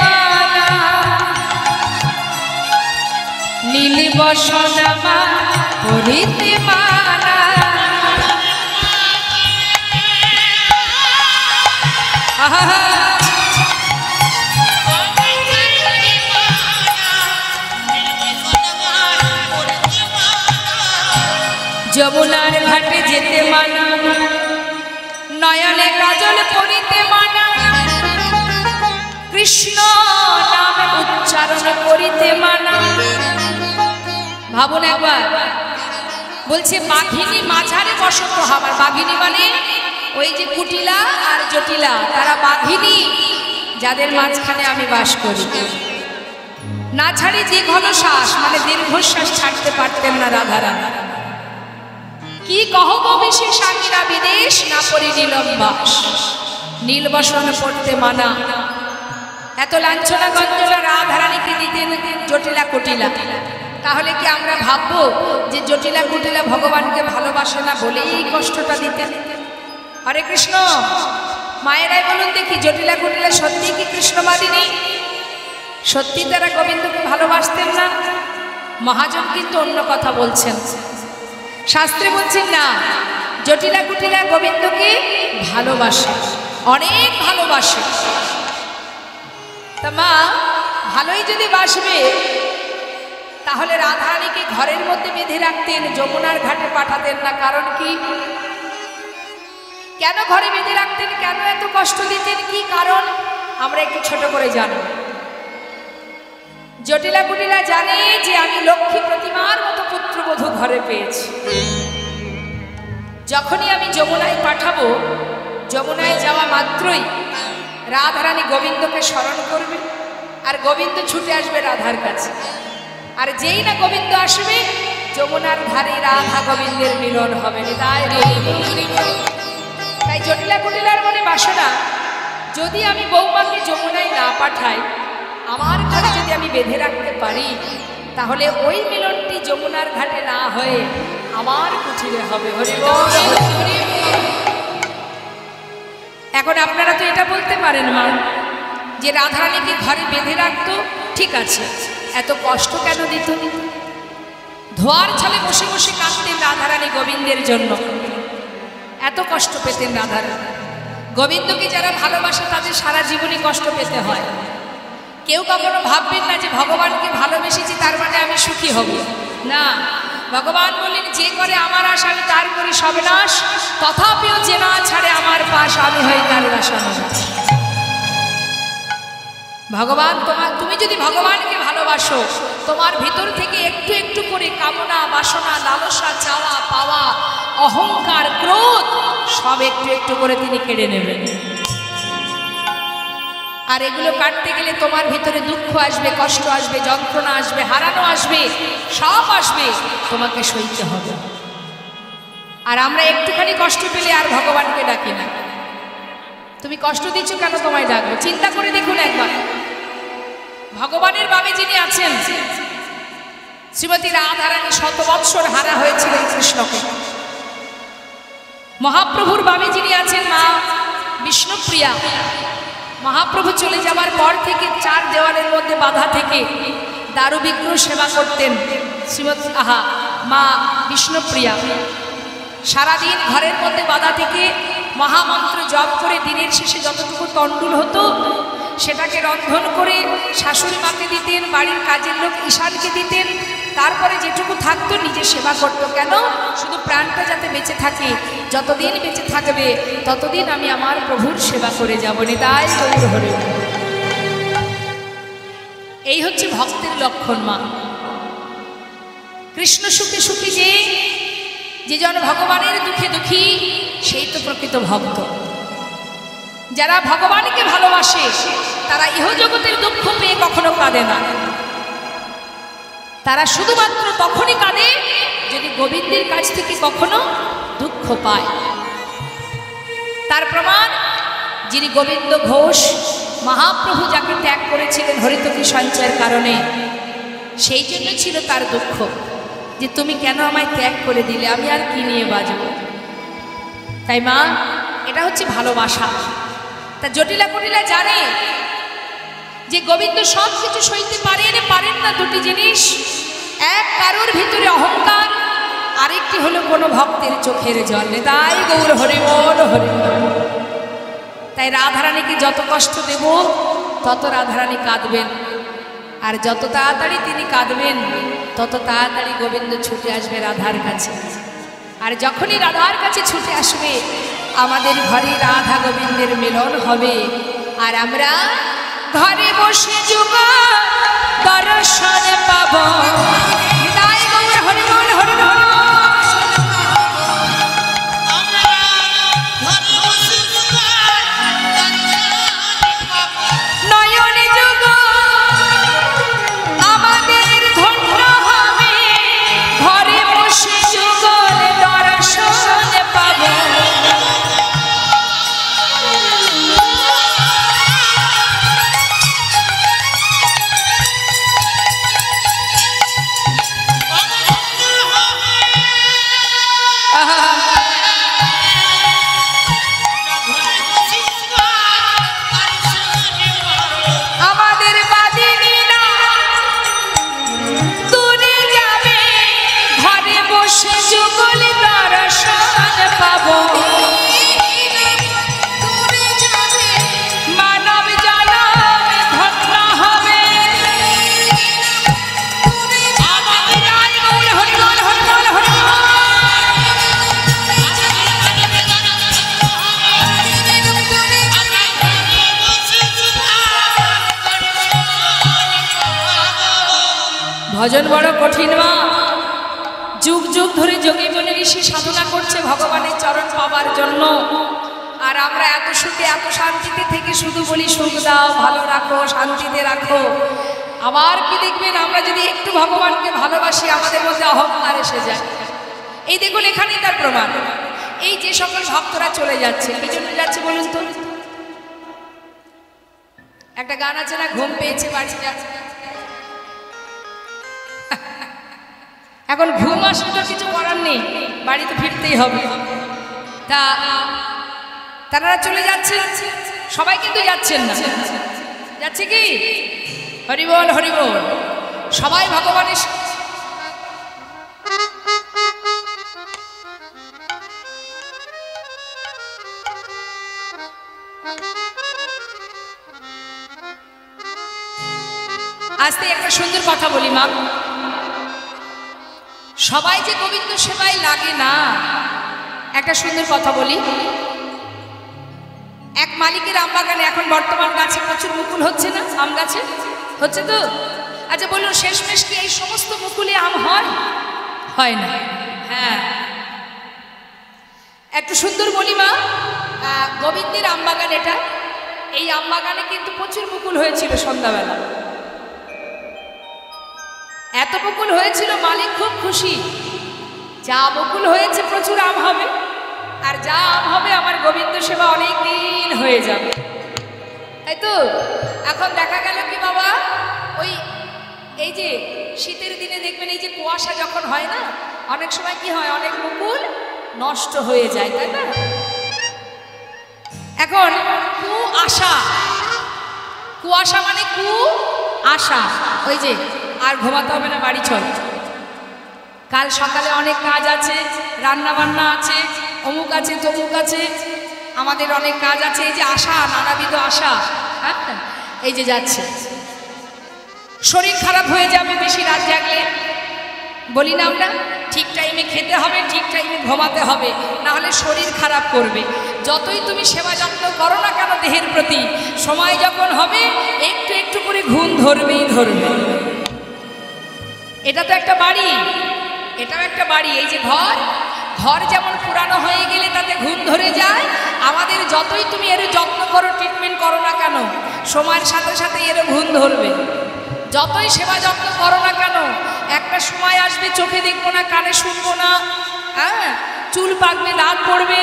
মানা, নীল বসনামা করিতে মানা। যমুনার ঘাটে যেতে মানা, নয়নে কাজল পরিতে মানা, কৃষ্ণ নাম উচ্চারণ করিতে মানা। ভাবুন একবার, বলছে বাঘিনী মাঝারে বসত হবার। বাঘিনী মানে ওই যে কুটিলা আর জটিলা, তারা বাঘিনী, যাদের মাঝখানে আমি বাস করি। না ছাড়ি যে ঘনশ্বাস মানে দীর্ঘশ্বাস ছাড়তে পারতেন না রাধারানী। কি কহব বিশেষ আঙ্গিনা বিদেশ, না পরি নীলম্বাস, নীলবসন পড়তে মানা। এত লাঞ্ছনা গঞ্জনা রাধারানীকে দিতেন জটিলা কুটিলা। তাহলে কি আমরা ভাববো যে জটিলা কুটিলা ভগবানকে ভালোবাসে না বলেই এই কষ্টটা দিতেন? হরে কৃষ্ণ। মায়েরাই বলুন দেখি, জটিলা কুটিলা সত্যি কি কৃষ্ণবাদিনী? সত্যি তারা গোবিন্দকে ভালোবাসতেন না? মহাজন কিন্তু অন্য কথা বলছেন। শাস্ত্রে বলছেন না, জটিলা কুটিলা গোবিন্দকে ভালোবাসে, অনেক ভালোবাসে। তা মা ভালোই যদি বাসবে, তাহলে রাধারানীকে ঘরের মধ্যে বেঁধে রাখতেন, যমুনার ঘাটে পাঠাতেন না। কারণ কি? কেন ঘরে বেঁধে রাখতেন? কেন এত কষ্ট দিতেন? কি কারণ? আমরা একটু ছোট করে জানি। জটিলা কুটিলা জানে যে আমি লক্ষ্মী প্রতিমার মতো পুত্রবধূ ঘরে পেয়েছি। যখনই আমি যমুনায় পাঠাবো, যমুনায় যাওয়া মাত্রই রাধারানী গোবিন্দকে স্মরণ করবে, আর গোবিন্দ ছুটে আসবে রাধার কাছে। আর যেই না গোবিন্দ আসবে, যমুনার ধারে রাধা গোবিন্দের মিলন হবে। তাই জটিলা কুটিলার মনে বাসনা, যদি আমি বৌমাকে যমুনায় না পাঠাই, আমার ঘরে যদি আমি বেঁধে রাখতে পারি, তাহলে ওই মিলনটি যমুনার ঘাটে না হয়ে আমার কুঠিরে হবে। হরি বল। এখন আপনারা তো এটা বলতে পারেন মা, যে রাধারানীকে ঘরে বেঁধে রাখতো, ঠিক আছে, এত কষ্ট কেন দিত? ধোয়ার ছলে বসে বসে কাঁদতেন রাধারানী গোবিন্দের জন্য, এত কষ্ট পেতেন রাধারানী। গোবিন্দকে যারা ভালোবাসে তাদের সারা জীবনে কষ্ট পেতে হয়। কেউ কখনো ভাববেন না যে ভগবানকে ভালোবেসেছি তার মানে আমি সুখী হব, না। ভগবান বললেন, যে করে আমার আশা আমি তার করি সর্বনাশ, তথাপিও যে না ছাড়ে আমার পাশ আমি হই তার বাসনানাশ। ভগবান তুমি যদি ভগবানকে ভালোবাসো, তোমার ভিতর থেকে একটু একটু করে কামনা, বাসনা, লালসা, চাওয়া পাওয়া, অহংকার, ক্রোধ সব একটু একটু করে তিনি কেড়ে নেবেন। আর এগুলো কাটতে গেলে তোমার ভিতরে দুঃখ আসবে, কষ্ট আসবে, যন্ত্রণা আসবে, হারানো আসবে, সব আসবে, তোমাকে সইতে হবে। আর আমরা একটুখানি কষ্ট পেলে আর ভগবানকে ডাকি না। তুমি কষ্ট দিচ্ছ কেন, তোমায় ডাকবো? চিন্তা করে দেখুন একবার, ভগবানের বামে যিনি আছেন, শ্রীমতী রাধারানী 100 বৎসর হারা হয়েছিলেন কৃষ্ণকে। মহাপ্রভুর বামে যিনি আছেন মা বিষ্ণুপ্রিয়া, মহাপ্রভু চলে যাওয়ার পর থেকে 4 দেওয়ালের মধ্যে বাধা থেকে দারু বিগ্রহ সেবা করতেন শ্রীমতী মা বিষ্ণুপ্রিয়া। সারাদিন ঘরের মধ্যে বাধা থেকে মহামন্ত্র জপ করে দিনের শেষে যতটুকু তণ্ডুল হতো সেটাকে রন্ধন করে শাশুড়ি মাকে দিতেন, বাড়ির কাজের লোক ঈশানকে দিতেন। তারপরে যেটুকু থাকতো নিজে সেবা করতো। কেন? শুধু প্রাণটা যাতে বেঁচে থাকে, যতদিন বেঁচে থাকবে ততদিন আমি আমার প্রভুর সেবা করে যাব। নিতাই গৌর হরি। এই হচ্ছে ভক্তের লক্ষণ মা। কৃষ্ণ সুখে সুখী যে জন ভগবানের দুঃখে দুঃখী, সেই তো প্রকৃত ভক্ত। যারা ভগবানকে ভালোবাসে তারা ইহজগতের দুঃখ পেয়ে কখনো কাঁদে না। তারা শুধুমাত্র তখনই কাঁদে যদি গোবিন্দের কাছ থেকে কখনো দুঃখ পায়। তার প্রমাণ যিনি গোবিন্দ ঘোষ মহাপ্রভু যাকে ত্যাগ করেছিলেন হরিতকি সঞ্চয়ের কারণে, সেই জন্য ছিল তার দুঃখ যে তুমি কেন আমায় ত্যাগ করে দিলে, আমি আর কি নিয়ে বাঁচব। তাই মা, এটা হচ্ছে ভালোবাসা। তা জটিলা কুটিলা জানে যে গোবিন্দ সব কিছু সইতে পারেন না দুটি জিনিস, এক কারোর ভিতরে অহংকার, আরেকটি হলো কোনো ভক্তের চোখের জল। তাই গৌর হরিবল হরিবল। তাই রাধারানীকে যত কষ্ট দেব তত রাধারানী কাঁদবেন, আর যত তাড়াতাড়ি তিনি কাঁদবেন তত তাড়াতাড়ি গোবিন্দ ছুটে আসবে রাধার কাছে। আর যখনই রাধার কাছে ছুটে আসবে আমাদের ঘরে রাধা গোবিন্দের মিলন হবে, আর আমরা ঘরে বসে যোগা দর্শন পাব। তাই গৌর হরিবল হরিবল। ভজন বড় কঠিন মা, যুগ যুগ ধরে যোগী মনে ঋষি সাধনা করছে ভগবানের চরণ পাবার জন্য, আর আমরা এত সুখে এত শান্তিতে থেকে শুধু বলি সুখ দাও, ভালো রাখো, শান্তিতে রাখো। আবার কি দেখবেন আমরা যদি একটু ভগবানকে ভালোবাসি আমাদের মধ্যে অহংকার এসে যায়। এই দেখুন এখানেই তার প্রমাণ। এই যে সকল ভক্তরা চলে যাচ্ছে, কি জন্য যাচ্ছে বলুন তো? একটা গান আছে না, ঘুম পেয়েছে বাড়ি যাচ্ছে। এখন ঘুম আসলে তো কিছু করার নেই, বাড়িতে ফিরতেই হবে। তা তারা চলে যাচ্ছে, সবাই কিন্তু যাচ্ছেন না। যাচ্ছে কি? হরিবল হরিবল। সবাই ভগবানের আজকে একটা সুন্দর কথা বলি মা, সবাই যে গোবিন্দ সেবায় লাগে না। একটা সুন্দর কথা বলি, এক মালিকের আম বাগানে এখন বর্তমান গাছে প্রচুর মুকুল হচ্ছে না? আম গাছে হচ্ছে তো? আচ্ছা বলুন, শেষমেশ কি এই সমস্ত মুকুলে আম হয়? হয় না। হ্যাঁ, একটু সুন্দর বলি মা, গোবিন্দের আম বাগান এটা। এই আম বাগানে কিন্তু প্রচুর মুকুল হয়েছিল সন্ধ্যাবেলা। এত মুকুল হয়েছিল, মালিক খুব খুশি। যা মুকুল হয়েছে প্রচুর আম হবে, আর যা আম হবে আমার গোবিন্দ সেবা অনেক দিন হয়ে যাবে, তাই তো? এখন দেখা গেল কি বাবা, ওই এই যে শীতের দিনে দেখবেন এই যে কুয়াশা যখন হয় না, অনেক সময় কি হয়, অনেক মুকুল নষ্ট হয়ে যায়, তাই না? এখন কুয়াশা মানে আশা, ওই যে আর ঘুমাতে হবে না, বাড়ি চল, কাল সকালে অনেক কাজ আছে, রান্না বান্না আছে, অমুক আছে তমুক আছে, আমাদের অনেক কাজ আছে। এই যে আশা, নানাবিধ আশা, হ্যাঁ, এই যে যাচ্ছে। শরীর খারাপ হয়ে যাবে বেশি রাত জাগলে, বলি না আমরা, ঠিক টাইমে খেতে হবে, ঠিক টাইমে ঘুমাতে হবে, না হলে শরীর খারাপ করবে। যতই তুমি সেবা যত্ন করো না কেন দেহের প্রতি, সময় যখন হবে একটু একটু করে ঘুম ধরবেই ধরবে। এটা তো একটা বাড়ি, এটাও একটা বাড়ি। এই যে ঘর যেমন পুরানো হয়ে গেলে তাতে ঘুম ধরে যায়, আমাদের যতই তুমি এর যত্ন করো, ট্রিটমেন্ট করো না কেন, সময়ের সাথে সাথে এর ঘুম ধরবে। যতই সেবা যত্ন করো না কেন, একটা সময় আসবে চোখে দেখবো না, কানে শুনবো না, হ্যাঁ, চুল পাকবে, দাঁত পড়বে,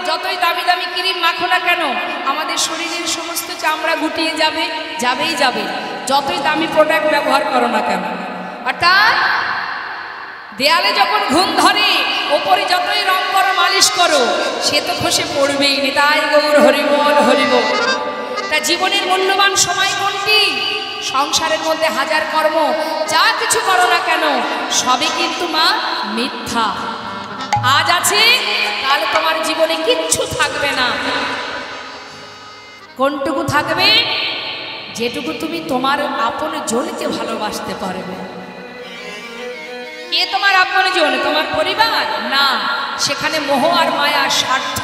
যতই দামি দামি ক্রিম মাখো না কেন আমাদের শরীরের সমস্ত চামড়া গুটিয়ে যাবে, যাবেই যাবে, যতই দামি প্রোডাক্ট ব্যবহার করো না কেন। অর্থাৎ দেয়ালে যখন ঘুম ধরে ওপরে যতই রং করো, মালিশ করো, সে তো খসে পড়বেই। নিতাই গৌর হরিবল হরিবল। তা জীবনের মূল্যবান সময় কোনটি? সংসারের মধ্যে হাজার কর্ম যা কিছু করো না কেন সবই কিন্তু মা মিথ্যা। আজ আছে, কাল তোমার জীবনে কিচ্ছু থাকবে না। কোনটুকু থাকবে? যেটুকু তুমি তোমার আপন জনকে ভালোবাসতে পারবে। কে তোমার আপন জন? তোমার পরিবার না, সেখানে মোহ আর মায়া, স্বার্থ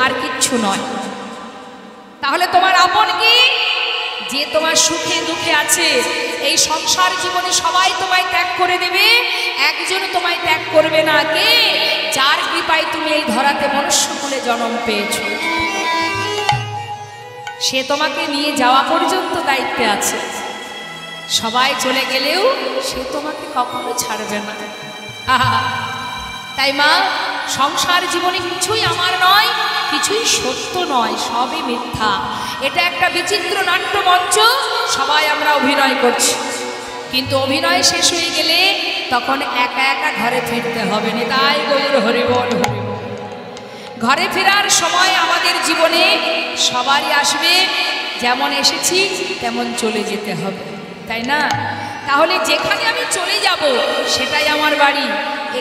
আর কিচ্ছু নয়। তাহলে তোমার আপন কি? যে তোমার সুখে দুঃখে আছে। এই সংসার জীবনে সবাই তোমায় ত্যাগ করে দেবে, একজন তোমায় ত্যাগ করবে না। কে? যার কৃপায় তুমি এই ধরাতে মনুষ্যকুলে জন্ম পেয়েছ। সে তোমাকে নিয়ে যাওয়া পর্যন্ত দায়িত্বে আছে। সবাই চলে গেলেও সে তোমাকে কখনো ছাড়বে না। আহা, তাই মা, সংসার জীবনে কিছুই আমার নয়, কিছুই সত্য নয়, সবই মিথ্যা। এটা একটা বিচিত্র নাট্যমঞ্চ, সবাই আমরা অভিনয় করছি, কিন্তু অভিনয় শেষ হয়ে গেলে তখন একা একা ঘরে ফিরতে হবে। নিতাই গৌর হরিবল হরিবল। ঘরে ফেরার সময় আমাদের জীবনে সবারই আসবে, যেমন এসেছি তেমন চলে যেতে হবে, তাই না? তাহলে যেখানে আমি চলে যাব সেটাই আমার বাড়ি।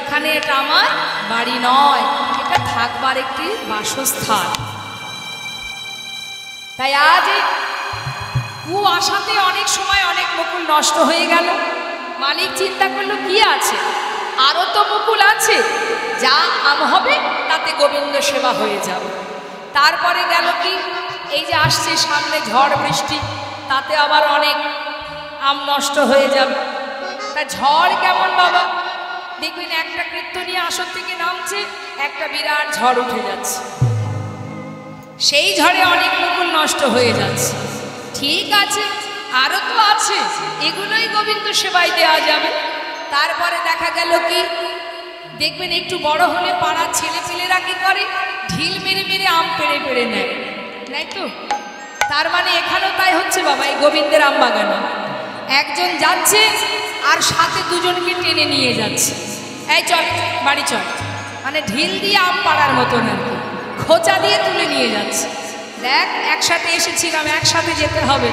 এখানে এটা আমার বাড়ি নয়, এটা থাকবার একটি বাসস্থান। তাই আজ কুয়াশাতে অনেক সময় অনেক মুকুল নষ্ট হয়ে গেল। মালিক চিন্তা করলো কি আছে, আরও তো মুকুল আছে, যা আম হবে তাতে গোবিন্দ সেবা হয়ে যাবে। তারপরে গেল কি, এই যে আসছে সামনে ঝড় বৃষ্টি, তাতে আবার অনেক আম নষ্ট হয়ে যাবে। তা ঝড় কেমন বাবা? দেখবেন একটা কীর্তনীয় আসর থেকে নামছে, একটা বিরাট ঝড় উঠে যাচ্ছে, সেই ঝড়ে অনেক মুকুল নষ্ট হয়ে যাচ্ছে। ঠিক আছে, আরও তো আছে, এগুলোই গোবিন্দ সেবায় দেওয়া যাবে। তারপরে দেখা গেল কি, দেখবেন একটু বড় হলে পাড়ার ছেলেপেলেরা কি করে, ঢিল মেরে মেরে আম পেড়ে পেড়ে নেয়, তাই তো? তার মানে এখানেও তাই হচ্ছে বাবা। এই গোবিন্দের আম বাগানে একজন যাচ্ছে আর সাথে দুজনকে টেনে নিয়ে যাচ্ছে, এই চল বাড়ি চল, মানে ঢিল দিয়ে আম পাড়ার মতন আর কি, খোঁচা দিয়ে তুলে নিয়ে যাচ্ছে। দেখ, একসাথে এসেছিলাম, একসাথে যেতে হবে,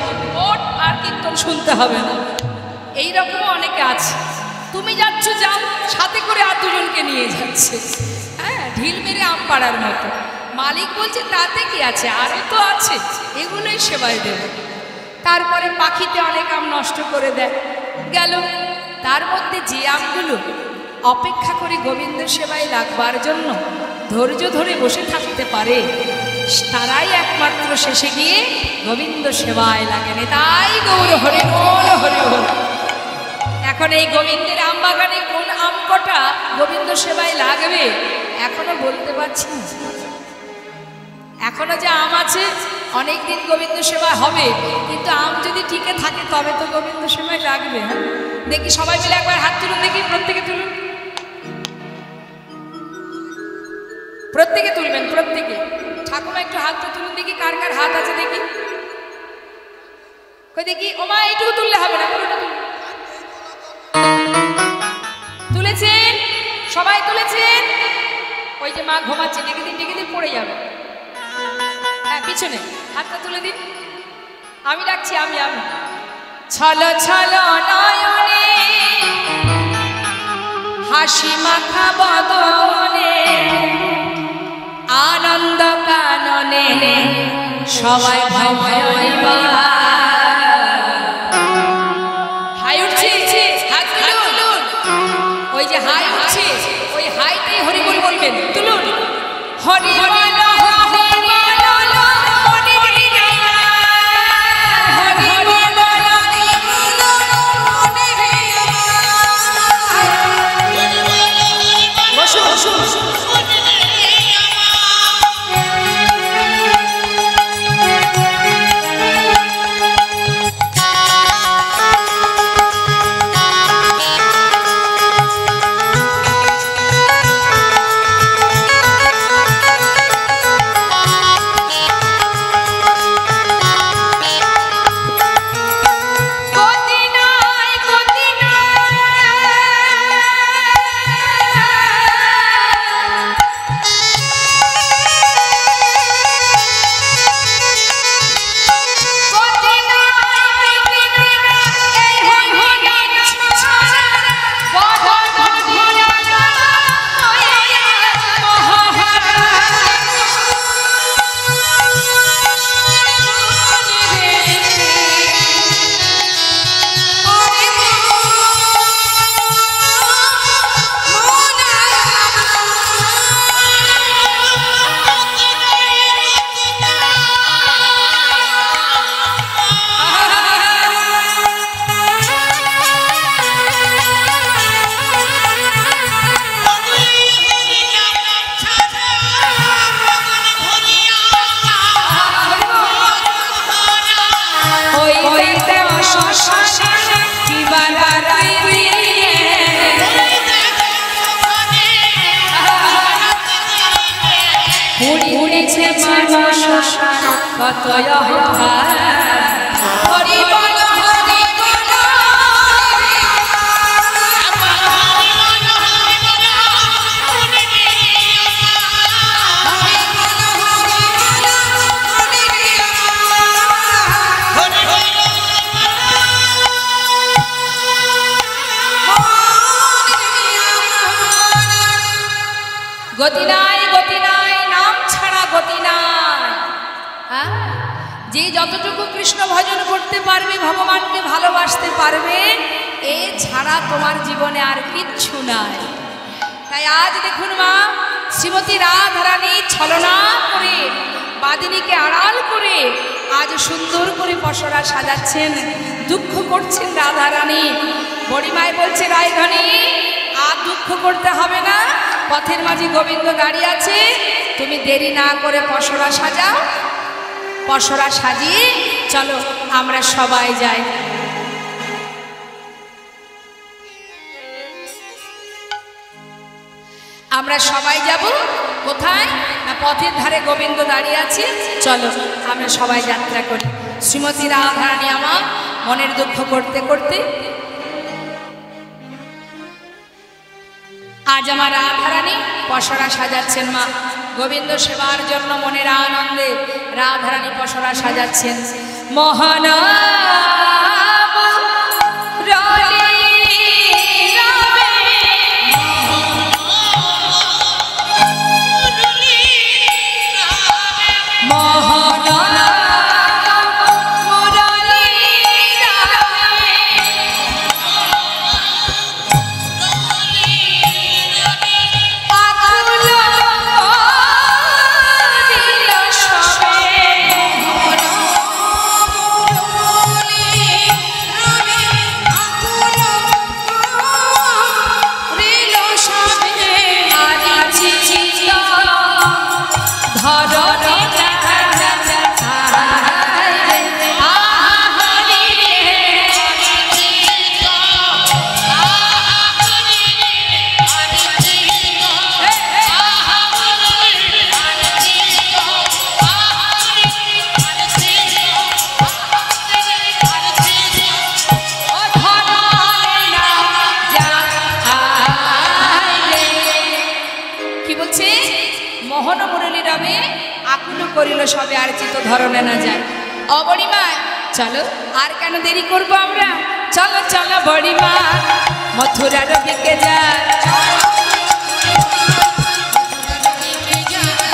ওট আর কীর্তন শুনতে হবে না। এইরকমও অনেকে আছে, তুমি যাচ্ছ যাও, সাথে করে আর দুজনকে নিয়ে যাচ্ছে, হ্যাঁ, ঢিল মেরে আম পাড়ার মতো। মালিক বলছে তাতে কি আছে, আরও তো আছে, এগুলোই সেবায় দেবে। তারপরে পাখিতে অনেক আম নষ্ট করে দেয়, গেল। তার মধ্যে যে আমগুলো অপেক্ষা করে গোবিন্দ সেবায় লাগবার জন্য ধৈর্য ধরে বসে থাকতে পারে, তারাই একমাত্র শেষে গিয়ে গোবিন্দ সেবায় লাগেন। তাই গৌর হরিবল হরিবল। এখন এই গোবিন্দের আম বাগানে কোন আম কটা গোবিন্দ সেবায় লাগবে এখনো বলতে পারছি না। এখনো যে আম আছে, অনেক দিন গোবিন্দ সেবা হবে, কিন্তু আম যদি টিকে থাকে তবে তো গোবিন্দ সেবায় লাগবে। হ্যাঁ, দেখি সবাই মিলে একবার হাত তুলুন, দেখি প্রত্যেকে তুলুন, প্রত্যেকে তুলবেন, প্রত্যেকে। ঠাকুমা একটু হাতটা তুলুন দেখি, কার কার হাত আছে দেখি, কই দেখি। ওমা, এইটুকু তুললে হবে না, পুরোটা তুলুন। তুলেছেন? সবাই তুলেছেন? ওই যে মা ঘুমাচ্ছে, ডেকে দিন, ডেকে দিন, পড়ে যাবে। হ্যাঁ, পিছনে হাতটা তুলে দিন, আমি ডাকছি, আমি আমি ছল ছল নয়নে হাসি মাখা বদনে আনন্দ কাননে সবাই ভয় ভয় হাই উঠছে, হাত তুলুন। ওই যে হাই উঠছে, ওই হাইতেই হরিবল বলবেন, তুলুন হরিবল। মানুষ কত অহংকার। হরি বল হরি বল গতি নাই, গতি নাই, নাম ছাড়া গতি নাই। হ্যাঁ, যে যতটুকু কৃষ্ণ ভজন করতে পারবে, ভগবানকে ভালোবাসতে পারবে, এ ছাড়া তোমার জীবনে আর কিচ্ছু নাই। তাই আজ দেখুন মা, শ্রীমতী রাধারানী ছলনা করে, বাদিনীকে আড়াল করে আজ সুন্দর করে পসরা সাজাচ্ছেন, দুঃখ করছেন রাধারানী। বড়িমায় বলছে, রায়ধনী আর দুঃখ করতে হবে না, পথের মাঝে গোবিন্দ দাঁড়িয়ে আছে, তুমি দেরি না করে পসরা সাজাও। পসরা সাজিয়ে চলো আমরা সবাই যাই। আমরা সবাই যাব কোথায় না, পথের ধারে গোবিন্দ দাঁড়িয়ে আছে, চলো আমরা সবাই যাত্রা করি। শ্রীমতী রাধারানী আমার মনের দুঃখ করতে করতে আজ আমার রাধারানী পসরা সাজাচ্ছেন। মা গোবিন্দ সেবার জন্য মনের আনন্দে রাধারানী পসরা সাজাচ্ছেন। মহানা সবে আর চিত ধরনে না যায়। অবড়িমা চলো, আর কেন দেরি করবো আমরা, চলো চলো বড়িমা মথুরার দিকে যায়।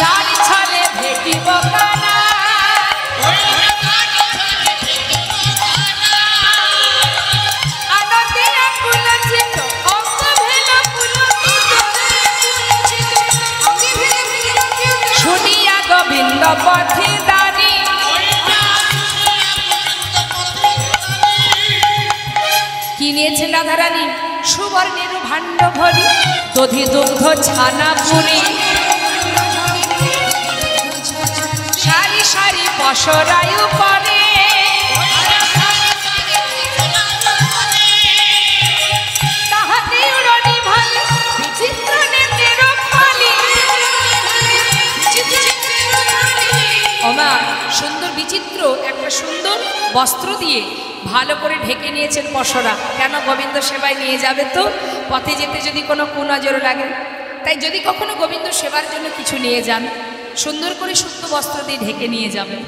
গাড়ি ছলে ভেটিব কানা, আনন্দে পুলকিত অঙ্গ ভেল পুলকিত, শুনিয়া গোবিন্দ পথে দাঁড়ি, কি নিয়েছেন রাধারানী? সুবর্ণের ভাণ্ড ভরি, দধি দুগ্ধ ছানা পুরি, সারি সারি পসরায় পরে, তাহাতে উড়নি ভালে বিচিত্র নেত্রের ফলি। ওমা সুন্দর বিচিত্র একটা সুন্দর বস্ত্র দিয়ে ভালো করে ঢেকে নিয়েছেন পসরা। কেন? গোবিন্দ সেবায় নিয়ে যাবে তো, পথে যেতে যদি কোনো কুনজর লাগে। তাই যদি কখনো গোবিন্দ সেবার জন্য কিছু নিয়ে যান, সুন্দর করে শুদ্ধ বস্ত্র দিয়ে ঢেকে নিয়ে যাবেন।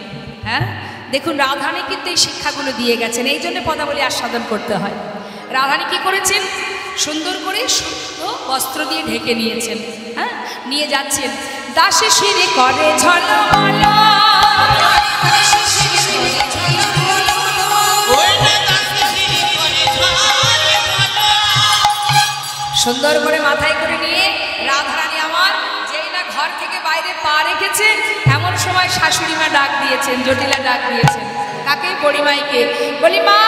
হ্যাঁ, দেখুন রাধারানী কিন্তু এই শিক্ষাগুলো দিয়ে গেছেন, এই জন্য পদাবলী আস্বাদন করতে হয়। রাধারানী কী করেছেন? সুন্দর করে শুদ্ধ বস্ত্র দিয়ে ঢেকে নিয়েছেন। হ্যাঁ, নিয়ে যাচ্ছেন। দাসে শিরে করে ঝলমল, সুন্দর করে মাথায় করে নিয়ে রাধারানী আমার যেই না ঘর থেকে বাইরে পা রেখেছে, এমন সময় শাশুড়ি মা ডাক দিয়েছেন, জটিলা ডাক দিয়েছেন। কাকে? বড়িমাইকে। বলি মা,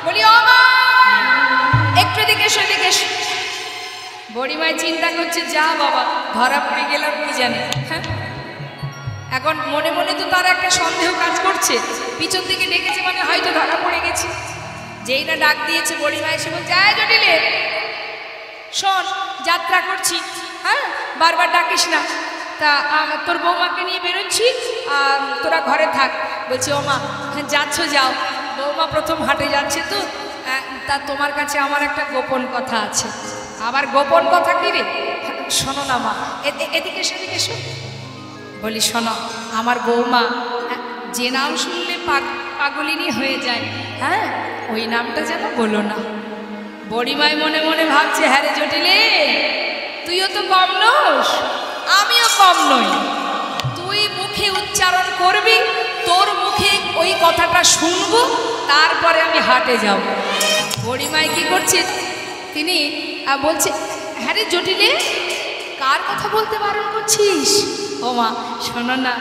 বলি ও মা, একটু দিকে এসো, দিকে এসো। বড়িমাই চিন্তা করছে, যা বাবা ধরা পড়ে গেলাম কি জানে। হ্যাঁ, এখন মনে মনে তো তার একটা সন্দেহ কাজ করছে, পিছন থেকে ডেকেছে মানে হয়তো ধরা পড়ে গেছে। যেই না ডাক দিয়েছে, বড়িমা এসে বলছে, আয় জটিলে শোন, যাত্রা করছি, হ্যাঁ বারবার ডাকিস না। তা তোর বৌমাকে নিয়ে বেরোচ্ছি, তোরা ঘরে থাক। বলছি ও মা যাচ্ছ যাও, বৌমা প্রথম হাটে যাচ্ছে তো, তা তোমার কাছে আমার একটা গোপন কথা আছে। আবার গোপন কথা কি রে? শোনো না মা, এদিকে সেদিকে এসো। বলি শোনো, আমার বৌমা যে নাম শুনলে পাগলিনী হয়ে যায়, হ্যাঁ ওই নামটা যেন বলো না। বড়িমাই মনে মনে ভাবছে, হ্যাঁ রে জটিলে, তুইও তো কম নস, আমিও কম নই। তুই মুখে উচ্চারণ করবি, তোর মুখে ওই কথাটা শুনবো, তারপরে আমি হাটে যাব। বড়িমাই কি করছে, তিনি বলছে, হ্যাঁ রে জটিলে, কার কথা বলতে বারণ করছিস? ও মা শোনো না,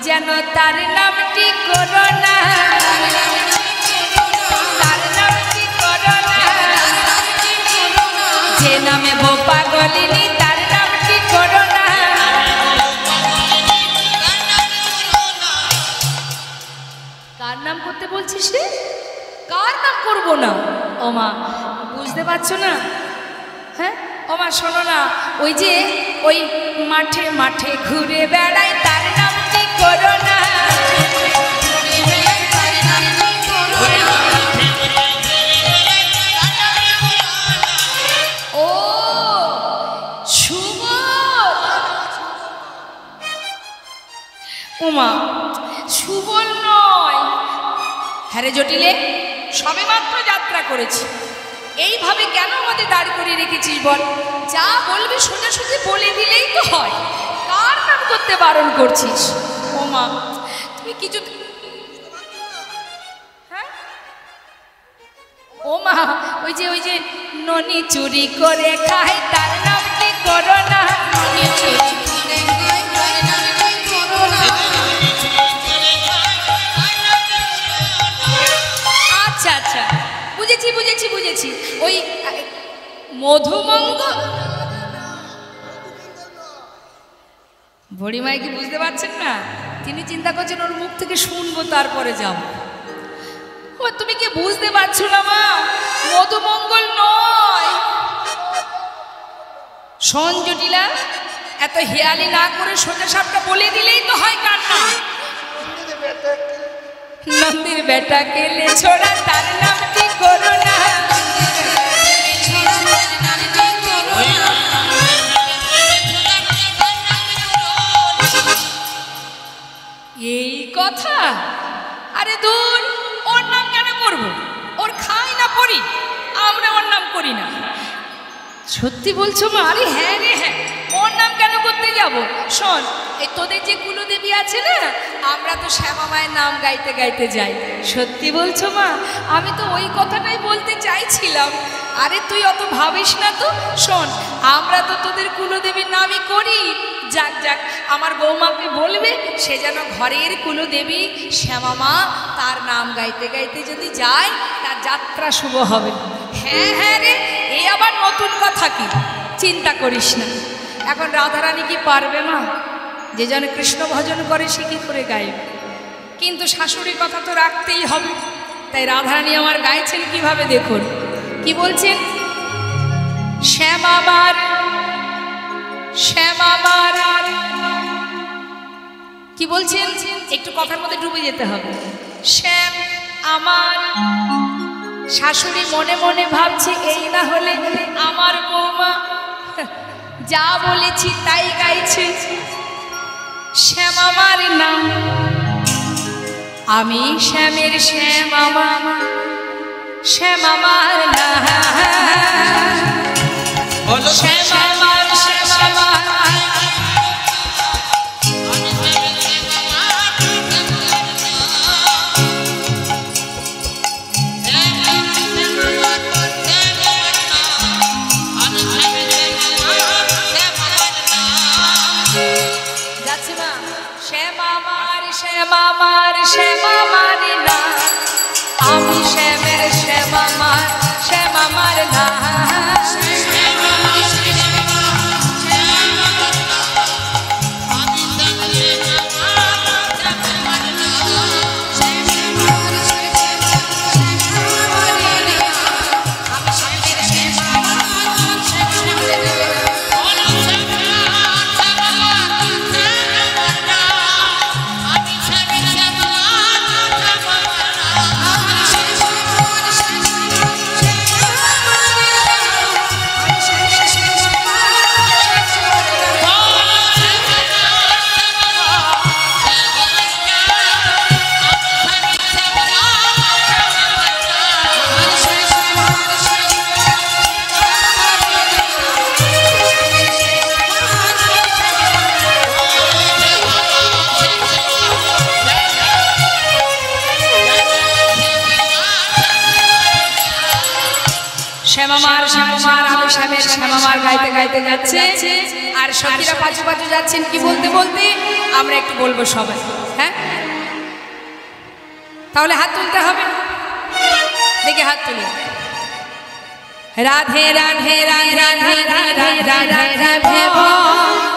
যেন তার নামটি করো না, তার নামটি করো না, যে নামে বউ পাগলিনী তার নামটি করো না। কার নাম করতে বলছিস রে? কার নাম করবো না? ও মা বুঝতে পারছো না? হ্যাঁ ও মা শোনো না, ওই যে ওই মাঠে মাঠে ঘুরে বেড়াই তার নামটি করো না। ও সুবল, ওমা সুবল নয়। হ্যাঁ রে জটিলে, সবে মাত্র যাত্রা করেছি, এইভাবে কেন আমাদের দাঁড় করিয়ে রেখেছিস বল? যা বলবি সোজাসুজি বলে দিলেই তো হয়, কার নাম করতে বারণ করছিস? ও মা তুমি কিছু, হ্যাঁ ও মা ওই যে ননি চুরি করে খায় তার নামটি করো না। আচ্ছা আচ্ছা বুঝেছি বুঝেছি বুঝেছি, ওই মধুমঙ্গল। বড়িমাই কি বুঝতে পারছেন না? তিনি চিন্তা করছেন ওর মুখ থেকে শুনবো তারপরে যাব। তুমি কি বুঝতে পারছো না মা? মধুমঙ্গল নয়। শোন জটিলা, এত হেয়ালি না করে সোজা সাপটা বলে দিলেই তো হয় কার নাম। নন্দীর বেটা কেলে ছোড়া তার নামটি করো না। এই কথা? আরে দূর, ওর নাম কেন করবো? ওর খাই না পড়ি, আমরা ওর নাম করি না। সত্যি বলছো মা? আরে হ্যাঁ রে হ্যাঁ, ওর নাম কেন করতে যাব? শোন, এই তোদের যে কুলদেবী আছে না, আমরা তো শ্যামা মায়ের নাম গাইতে গাইতে যাই। সত্যি বলছো মা? আমি তো ওই কথাটাই বলতে চাইছিলাম। আরে তুই অত ভাবিস না তো। শোন, আমরা তো তোদের কুলদেবীর নামই করি। যাক যাক, আমার বৌমাকে বলবে সে যেন ঘরের কুলদেবী শ্যামা মা, তার নাম গাইতে গাইতে যদি যায় তার যাত্রা শুভ হবে। হ্যাঁ হ্যাঁ রে, এই আবার নতুন কথা কি? চিন্তা করিস না। এখন রাধারানী কি পারবে মা? যে যেন কৃষ্ণ ভজন করে সে কি করে গাইবে? কিন্তু শাশুড়ির কথা তো রাখতেই হবে। তাই রাধারানী আমার গাইছেন কিভাবে দেখুন। কি বলছেন? শ্যামামার শ্যামামার, কি বলছেন? একটু কথার মধ্যে ডুবে যেতে হবে। শ্যাম আমার। শাশুড়ি মনে মনে ভাবছে, এই না হলে আমার বৌমা যা বলেছি তাই গাইছে। শ্যামামার নাম, আমি শ্যামের শ্যামামা, শ্যামামার নাম, শ্যামামার শ্যামামার। শ্যামামার শ্যামামার না, আমি শ্যামের শ্যামামার, শ্যামামার না। শ্যামামার শ্যামামার আমি শ্যামের শ্যামামার গাইতে গাইতে যাচ্ছে, আর সখীরা পাঁচু পাঁচু যাচ্ছেন কি বলতে বলতে। আমরা একটু বলবো সবাই, হ্যাঁ? তাহলে হাত তুলতে হবে, দেখে হাত তুলে। রাধে রাধে রাধে রাধে রাধে রাধে রাধে বল,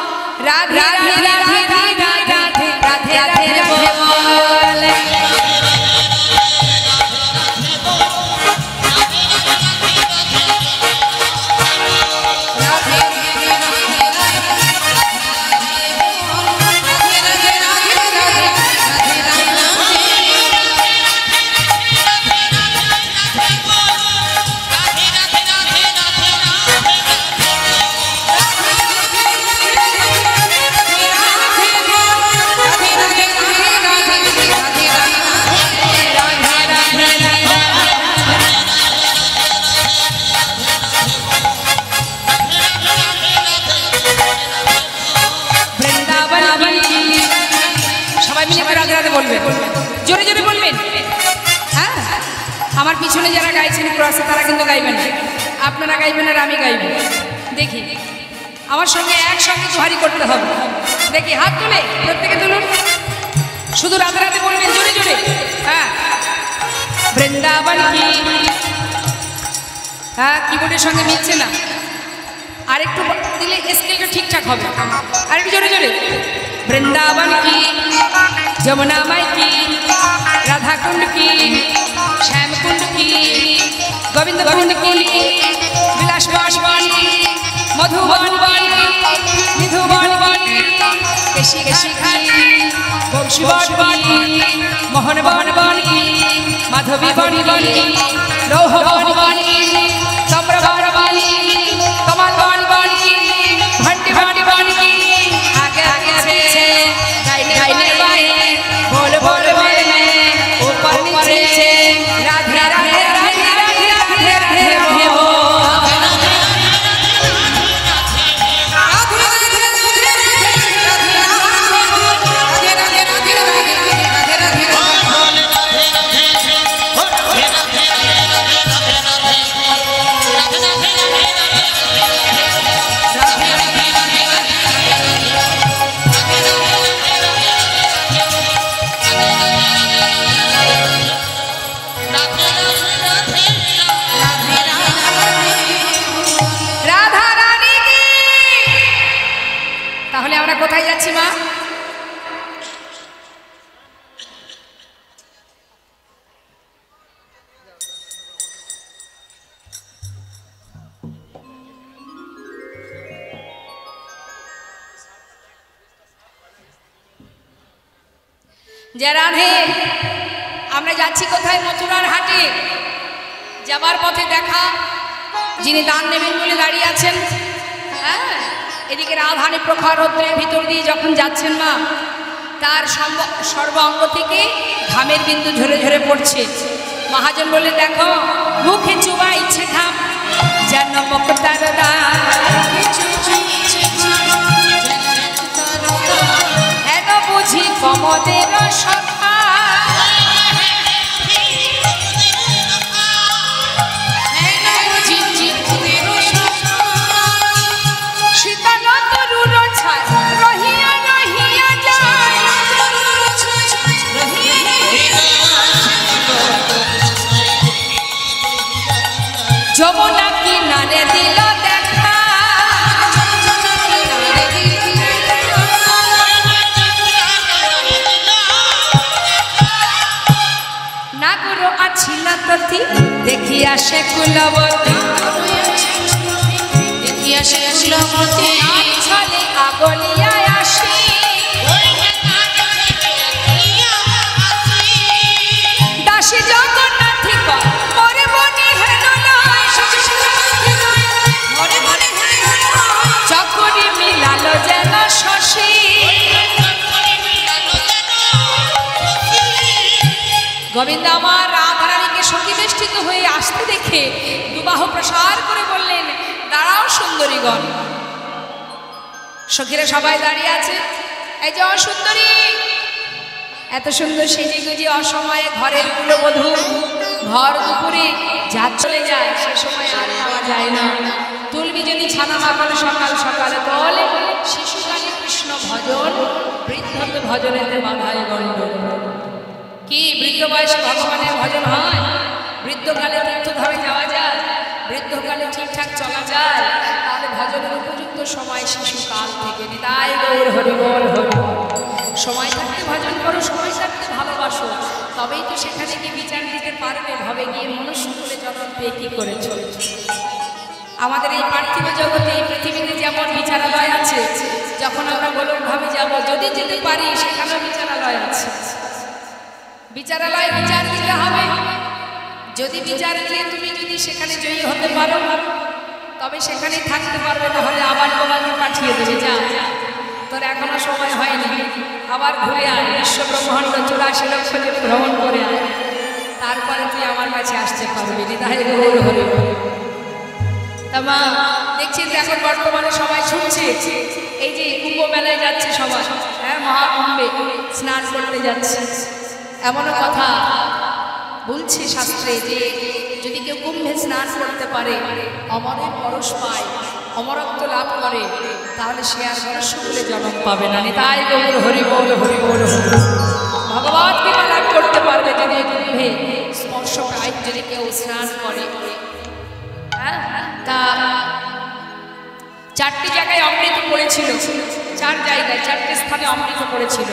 রাধে রাধে রাধে রাধে রাধে রাধে রাধে বল। জোরে জোরে বলবেন, হ্যাঁ? আমার পিছনে যারা গাইছেন ক্রসে তারা কিন্তু গাইবেন না, আপনারা গাইবেন আর আমি গাইব। দেখি আমার সঙ্গে একসঙ্গে জোহারি করতে হবে। দেখি হাত তুলে প্রত্যেকে তুলুন, শুধু রাধে রাধে বলবেন জোরে জোরে, হ্যাঁ? বৃন্দাবন কি, হ্যাঁ কিবোর্ডের সঙ্গে মিলছে না, আরেকটু দিলে স্কেলটা ঠিকঠাক হবে। আরেকটু জোরে জোরে। বৃন্দাবন কি, যমুনা মাই কি, রাধা কুণ্ড কি, শ্যাম কুণ্ড কি, গোবিন্দ কুণ্ড কি, বিলাস বন কি, মধুবন বন কি, নিধুবন বন কি, কেশি কেশি খাই, বংশী বন কি, মোহন বন বন কি, মাধবী বন বন কি, লৌহ বন বন কি, চম্র বন বন কি, কমল বন বন কি, ঘন্টি বন বন কি, আগে আগে আছে গাইলে গাইলে বায়ে, बोल बोल बोल में ऊपर नीचे, राधे राधे राधे राधे राधे राधे बोल। কোথায় যাচ্ছি মা? যে রাধে, আমরা যাচ্ছি কোথায়? মথুরার হাটে। যাবার পথে দেখা যিনি দান নেবেন বলে দাঁড়িয়ে আছেন, হ্যাঁ, এদিকে রাধানে প্রখর রৌদ্রের ভিতর দিয়ে যখন যাচ্ছেন মা, তার সর্ব অঙ্গ থেকে ঘামের বিন্দু ঝরে ঝরে পড়ছে। মহাজন বলে, দেখো মুখে চুবা ইচ্ছে ঘাম যেন মুক্তার দান, হেন বুঝি কমদের সখা, যমুনা কিনারে দিল দেখা, নাগর আছিল তথি দেখিয়া সে কুলবতী, দেখিয়া সে কুলবতী ছলে আগলিয়া আসি, দাসী জগন্নাথী পরে বনে হেন চকরি মিলালো যেন শশী, গোবিন্দ আমার রাধারানীকে সখী বেষ্টিত হয়ে আসতে দেখে দুবাহু প্রসার করে বললেন, দাঁড়াও সুন্দরীগণ। সখীরা সবাই দাঁড়িয়ে আছে। এই যে অসুন্দরী, এত সুন্দর সেজে গুজে অসময়ে ঘরের কুলবধূ ভর দুপুরে যা চলে যায় সে সময় আর পাওয়া যায় না। তুলবি যদি ছানা মাখন সকাল সকালে বলে শিশুকালে কৃষ্ণ ভজন বৃদ্ধকে ভজনেতে বাধায় গণ্ড। কি বৃদ্ধ বয়সে ভগবানের ভজন হয়? বৃদ্ধকালে তীর্থধামে যাওয়া যায়, বৃদ্ধকালে ঠিকঠাক চলা যায়, তাহলে ভজনের উপযুক্ত সময় শিশুকাল থেকে। নিতাই গৌর হরি বল হরি। সময় থাকতে ভজন করো, সময় থাকতে ভালোবাসো, তবেই তো সেখানে গিয়ে বিচার দিতে পারবে। ভাবে গিয়ে মনুষ্য করে জন্ম পেয়ে কি করে চলেছে। আমাদের এই পার্থিব জগতে এই পৃথিবীতে যেমন বিচারালয় আছে, যখন আমরা গোলকভাবে যাব, যদি যেতে পারি সেখানেও বিচারালয় আছে। বিচারালয় বিচার দিতে হবে। যদি বিচার দিয়ে তুমি যদি সেখানে জয়ী হতে পারো তবে সেখানেই থাকতে পারবে, তাহলে আবার তোমাকে পাঠিয়ে দেবে, যা তোর এখনো সময় হয়নি, আবার ঘুরে আয়, বিশ্ব ব্রহ্মাণ্ড 84 লক্ষ যদি ভ্রমণ করে আয়, তারপরে তুই আমার কাছে আসতে পারবি। নিতাই গৌর হরি বল। তা মা দেখছি যে এখন বর্তমানে সবাই ছুটছে, এই যে কুম্ভ মেলায় যাচ্ছে সবাই, হ্যাঁ মহাকুম্ভে স্নান করতে যাচ্ছে। এমনও কথা বলছে শাস্ত্রে যে যদি কেউ কুম্ভে স্নান করতে পারে, অমরের পরশ পায়, অমরত্ব লাভ করে, তাহলে সে আর মনুষ্যকুলে জন্ম পাবে না। নিতাই গৌর হরি বল হরি বল। ভগবানকে লাভ করতে পারবে যদি কুম্ভে স্পর্শ পায়, যদি কেউ স্নান করে। তা 4টি জায়গায় অমৃত পড়েছিল, 4 জায়গায় 4টি স্থানে অমৃত পড়েছিল।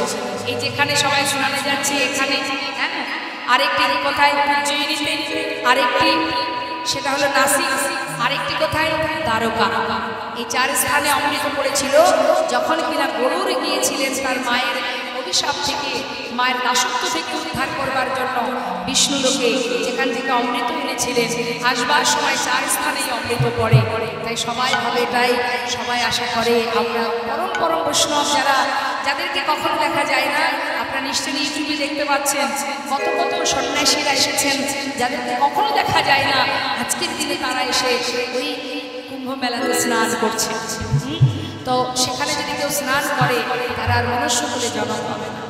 এই যেখানে সবাই স্নানে যাচ্ছে এখানে, হ্যাঁ, আরেকটি কোথায় উজ্জয়িনীতে, আরেকটি সেটা হলো নাসিক, আরেকটি কোথায় দ্বারকা। এই 4 স্থানে অমৃত পড়েছিল। যখন কিনা গরুর গিয়েছিলেন তার মায়ের অভিশাপ থেকে, মায়ের দাসত্ব থেকে উদ্ধার করবার জন্য বিষ্ণু লোকে যেখান থেকে অমৃত এনেছিলেন, আসবার সময় 4 স্থানেই অমৃত পড়ে। তাই সবাই ভাবে, তাই সবাই আশা করে আমরা পরম পরম বৈষ্ণব যারা, যাদেরকে কখনো দেখা যায় না, আপনারা নিশ্চয়ই ইউটিউবে দেখতে পাচ্ছেন কত কত সন্ন্যাসীরা এসেছেন যাদেরকে কখনো দেখা যায় না, আজকের দিনে তারা এসে ওই কুম্ভ মেলাতে স্নান করছে। তো সেখানে যদি কেউ স্নান করে তারা আর মনুষ্যকুলে জন্ম পাবে না,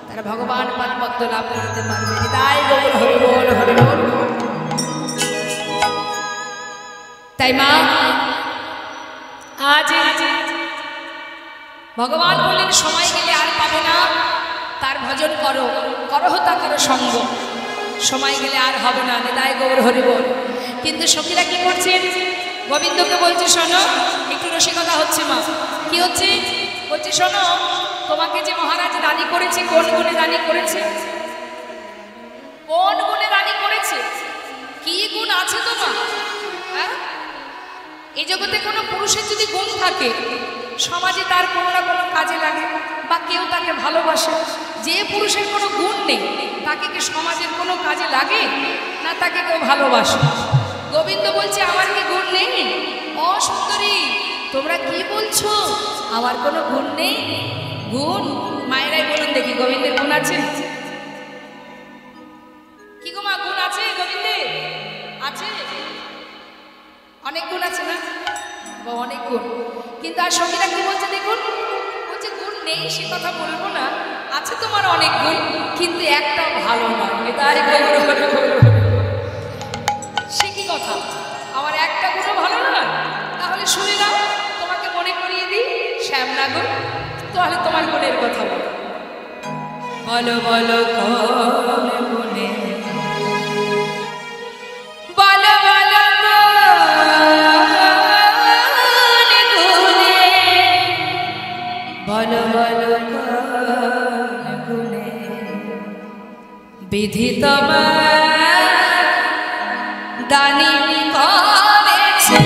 তারা ভগবান পদ লাভ করতে পারবে। নিতাই গৌর হরি বল হরি বল। তাই মা আজ ভগবান বললেন সময় গেলে আর পাবে না, তার ভজন করো, করহ তা করো সঙ্গ, সময় গেলে আর হবে না। নিতাই গৌর হরি বল। কিন্তু সখীরা কি করছেন? গোবিন্দকে বলছে শোনো, একটু রসিকতা হচ্ছে মা। কি হচ্ছে? বলছে শোনো, তোমাকে যে মহারাজ রানী করেছে, কোন গুণে রানী করেছে? কোন গুণে রানী করেছে? কি গুণ আছে তোমার? হ্যাঁ, এই জগতে কোনো পুরুষের যদি গুণ থাকে, সমাজে তার কোনো না কোনো কাজে লাগে, বা কেউ তাকে ভালোবাসে। যে পুরুষের কোনো গুণ নেই তাকে কি সমাজের কোনো কাজে লাগে না, তাকে কেউ ভালোবাসে? গোবিন্দ বলছে আমার কি গুণ নেই? ও সুন্দরী, তোমরা কি বলছো? আমার কোনো গুণ নেই? গুণ মায়েরাই বলুন দেখি, গোবিন্দের গুণ আছে? কি গো মা, গুণ আছে গোবিন্দের? আছে, অনেক গুণ আছে না? অনেক গুণ। কিন্তু আর সখীরা কি বলছে দেখুন, বলছে গুণ নেই সে কথা বলবো না, আছে তোমার অনেক গুণ, কিন্তু একটা ভালো নয়। তাই সে কি কথা? আমার একটা গুণও ভালো না? তাহলে শুনে নাও, তোমাকে মনে করিয়ে দিই শ্যামলা গুণ, তাহলে তোমার গুণের কথা বলো। বলো বলো কোন গুণে, বলো বলো বলো বলো কোন গুণে বিধি তোমার দানি করেছে।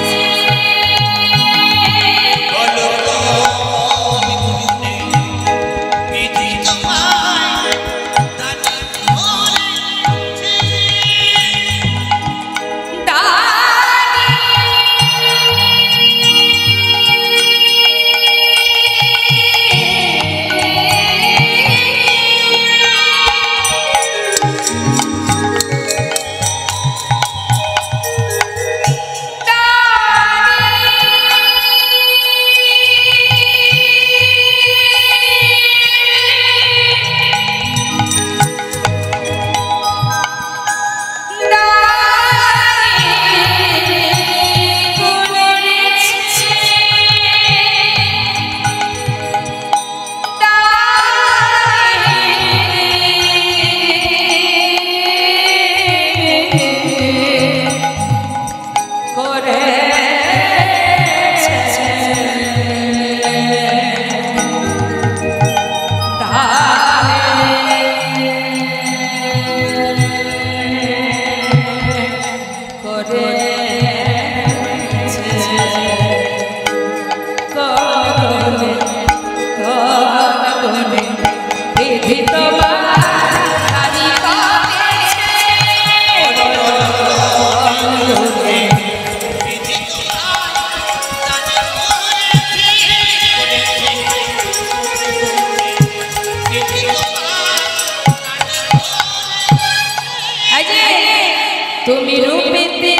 তুমি রূপেতে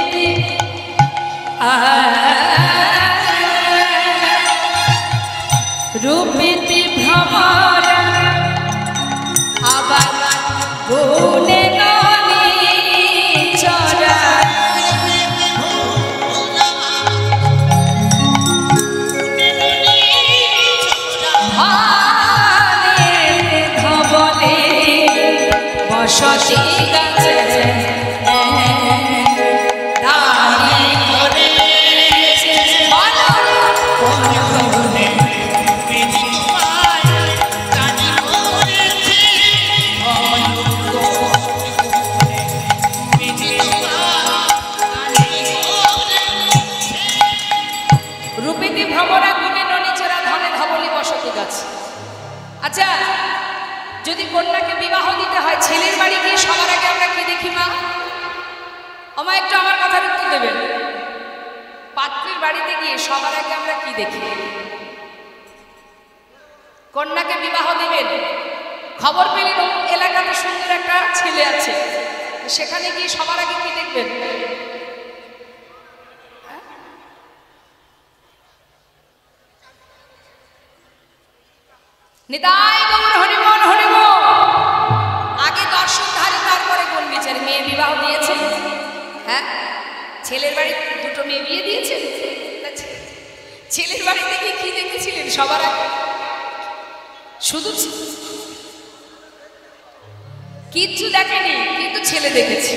রূপেতে ভ্রমর আবার গুণে ননি চরা ধবলে বসতি গাছে আচ্ছা, যদি কন্যাকে বিবাহ দিতে হয় ছেলের বাড়ি গিয়ে সবার আগে আমরা কি দেখি মা? আমা একটু আমার কথার উত্তর দেবেন। পাত্রীর বাড়িতে গিয়ে সবার আগে আমরা কি দেখি? কন্যাকে বিবাহ দিবেন, খবর পেলেন এলাকাতে সুন্দর একটা ছেলে আছে, সেখানে গিয়ে সবার আগে কি দেখবেন? নিতাই গৌর হরিমন হরিমন। আগে দর্শনধারী, তারপরে কোন বিচার? মেয়ে বিবাহ দিয়েছে, হ্যাঁ ছেলের বাড়ি দুটো মেয়ে বিয়ে দিয়েছে, ছেলের বাড়িতে গিয়ে কি দেখেছিলেন সবার আগে? শুধু কিচ্ছু দেখেনি, কিন্তু ছেলে দেখেছে।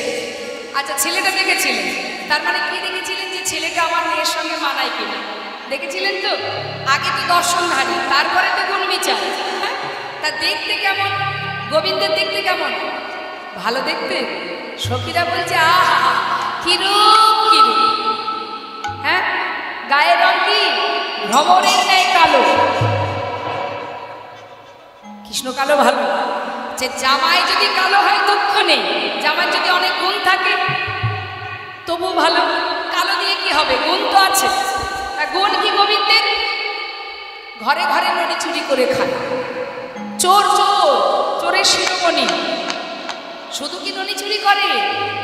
আচ্ছা, ছেলেটা দেখেছিলেন, তার মানে কি দেখেছিলেন? যে ছেলেটা আমার মেয়ের সঙ্গে মানায় কিনা দেখেছিলেন তো? আগে তো দর্শনধারী, তারপরে তো গুণ বিচার। হ্যাঁ, তা দেখতে কেমন? গোবিন্দের দেখতে কেমন? ভালো দেখতে। সখীরা বলছে আহা কি রূপ, কি রূপ! হ্যাঁ, গায়ের রং কি? ভ্রমরের ন্যায় কালো। কৃষ্ণ কালো ভালো, যে জামাই যদি কালো হয় দুঃখ নেই, জামাই যদি অনেক গুণ থাকে তবু ভালো। কালো দিয়ে কি হবে? গুণ তো আছে। গুণ কি গোবিন্দের? ঘরে ঘরে ননি চুরি করে খায়, চোর চোর, চোরের শিরোমণি। শুধু কি ননি চুরি করে?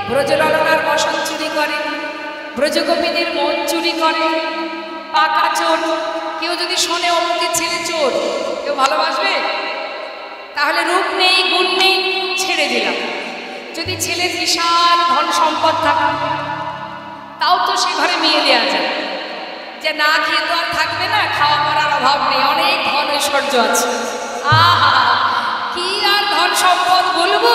ব্রজললনার বসন চুরি করে, ব্রজগোপিনীর মন চুরি করে। পাকা চোর। কেউ যদি শোনে অমুকের ছেলে চোর, কেউ ভালোবাসবে? তাহলে রূপ নেই, গুণ নেই, ছেড়ে দিলাম। যদি ছেলের বিশাল ধন সম্পদ থাকে, তাও তো সে ঘরে মেয়ে দেওয়া যায়, যে না খেয়ে তো আর থাকবে না, খাওয়া পড়ার অভাব নেই, অনেক ধন ঐশ্বর্য আছে। আহা, কি আর ধন সম্পদ বলবো,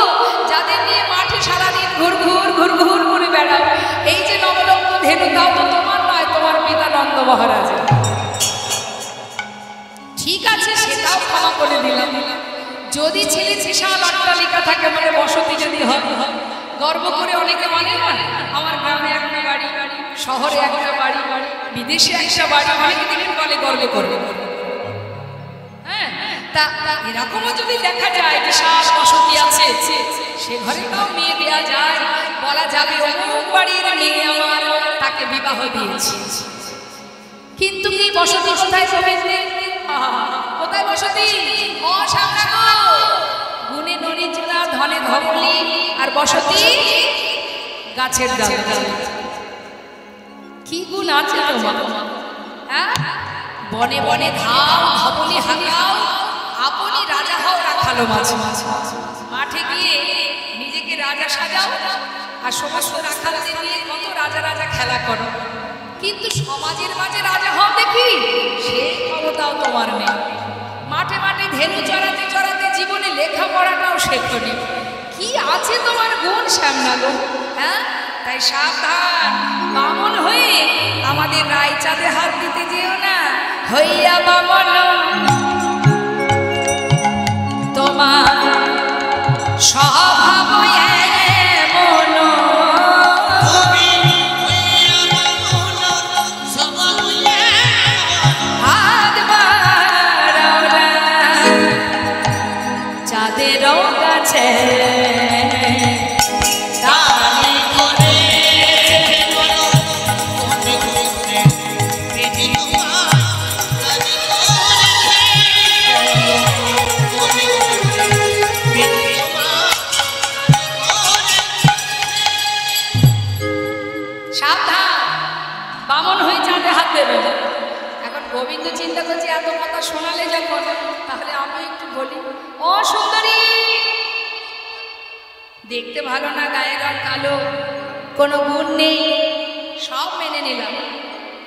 যাদের নিয়ে মাঠে সারাদিন ঘুর ঘুর ঘুর ঘুর করে বেড়াও। এই যে নবলক্ষ ধেনু, তাও তো তোমার নয়, তোমার পিতা নন্দ মহারাজের। ঠিক আছে, সেটাও ক্ষমা করে দিলাম। যদি ছেলে বিশাল অট্টালিকা থাকে, মানে বসতি যদি হয়, গর্ব করে অনেকে মানে না, আমার গ্রামে একটা বাড়ি, শহরে একটা বাড়ি, বিদেশে একটা বাড়ি, অনেকে দেখেন বলে গর্বে করবে। হ্যাঁ, তা এরকমও যদি দেখা যায় বিশাল বসতি আছে, সে ঘরে তাও মেয়ে দেওয়া যায়, বলা যাবে অমুক বাড়ির মেয়ে আমার, তাকে বিবাহ দিয়েছি। কিন্তু কি বসতি কোথায়? কোথায় বসতি? গুণে ননি চূড়া, ধনে ধবলি, আর বসতি গাছের ডালে। কি গুণ আছে তোমার? হ্যাঁ, বনে বনে ধাও, ধবলি হাঁকাও, আপনি রাজা হও রাখালো মাঝে। মাঠে গিয়ে নিজেকে রাজা সাজাও, আর সমস্ত রাখালদের নিয়ে কত রাজা রাজা খেলা করো, কিন্তু সমাজের মাঝে রাজা হও দেখি, সেই ক্ষমতাও তোমার নেই। মাঠে মাঠে ধেনু চড়াতে চড়াতে জীবনে লেখাপড়াটাও শেখনি। কি আছে তোমার গুণ শ্যামনা গো? হ্যাঁ, তাই সাবধান, বামন হয়ে আমাদের রায়চাঁদে হাত দিতে যেও না। হইয়া বামন তোমার স্বভাব এমন, হাত বাড়াও না চাঁদেরও কাছে। চিন্তা করছি এত কথা শোনালে যখন, তাহলে আমি একটু বলি। ও সুন্দরী, দেখতে ভালো না, গায়ের রং কালো, কোনো গুণ নেই, সব মেনে নিলাম,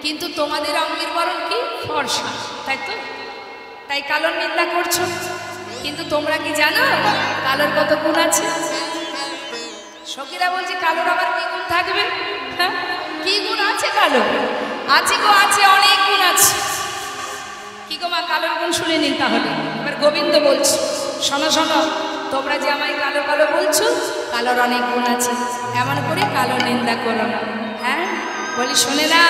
কিন্তু তোমাদের অঙ্গের বরণ কি ফর্সা, তাই তো? তাই কালোর নিন্দা করছো। কিন্তু তোমরা কি জানো কালোর কত গুণ আছে? সখীরা বলছে কালোর আবার কি গুণ থাকবে? হ্যাঁ, কি গুণ আছে কালো? আছে গো, আছে, অনেক গুণ আছে। কি গো মা, কালোর গুণ শুনে নিন তাহলে। এবার গোবিন্দ বলছে, শোনো শোনো, তোমরা যে আমায় কালো কালো বলছো, কালোর অনেক গুণ আছে, এমন করে কালো নিন্দা করো না। হ্যাঁ, বলি শোনে না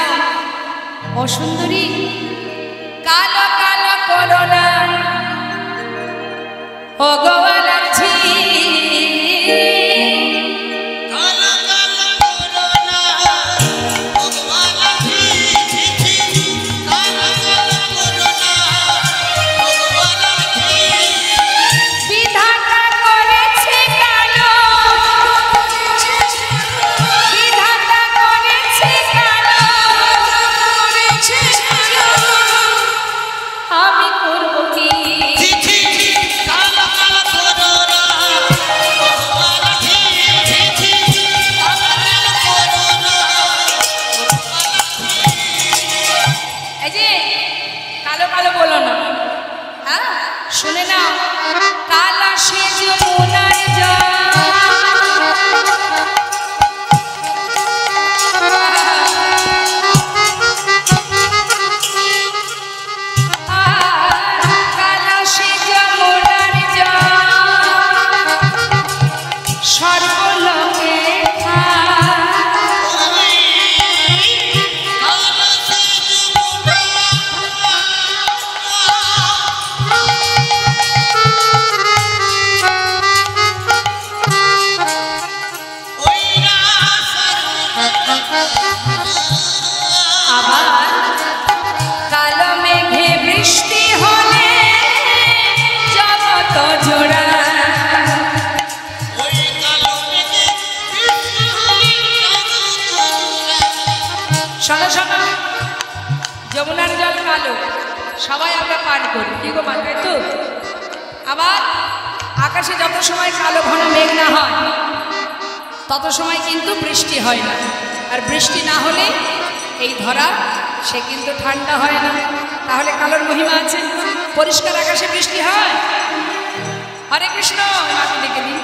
ও সুন্দরী, কালো কালো করো না ও গোয়ালার ঝি, যমুনার জল কালো, সবাই আমরা পান করি, কি গো মা, তাই তো? আবার আকাশে যত সময় কালো ঘন মেঘ না হয়, তত সময় কিন্তু বৃষ্টি হয় না। আর বৃষ্টি না হলে এই ধরা সে কিন্তু ঠান্ডা হয় না। তাহলে কালোর মহিমা আছে। পরিষ্কার আকাশে বৃষ্টি হয়। হরে কৃষ্ণ, মাকে ডেকে দিন।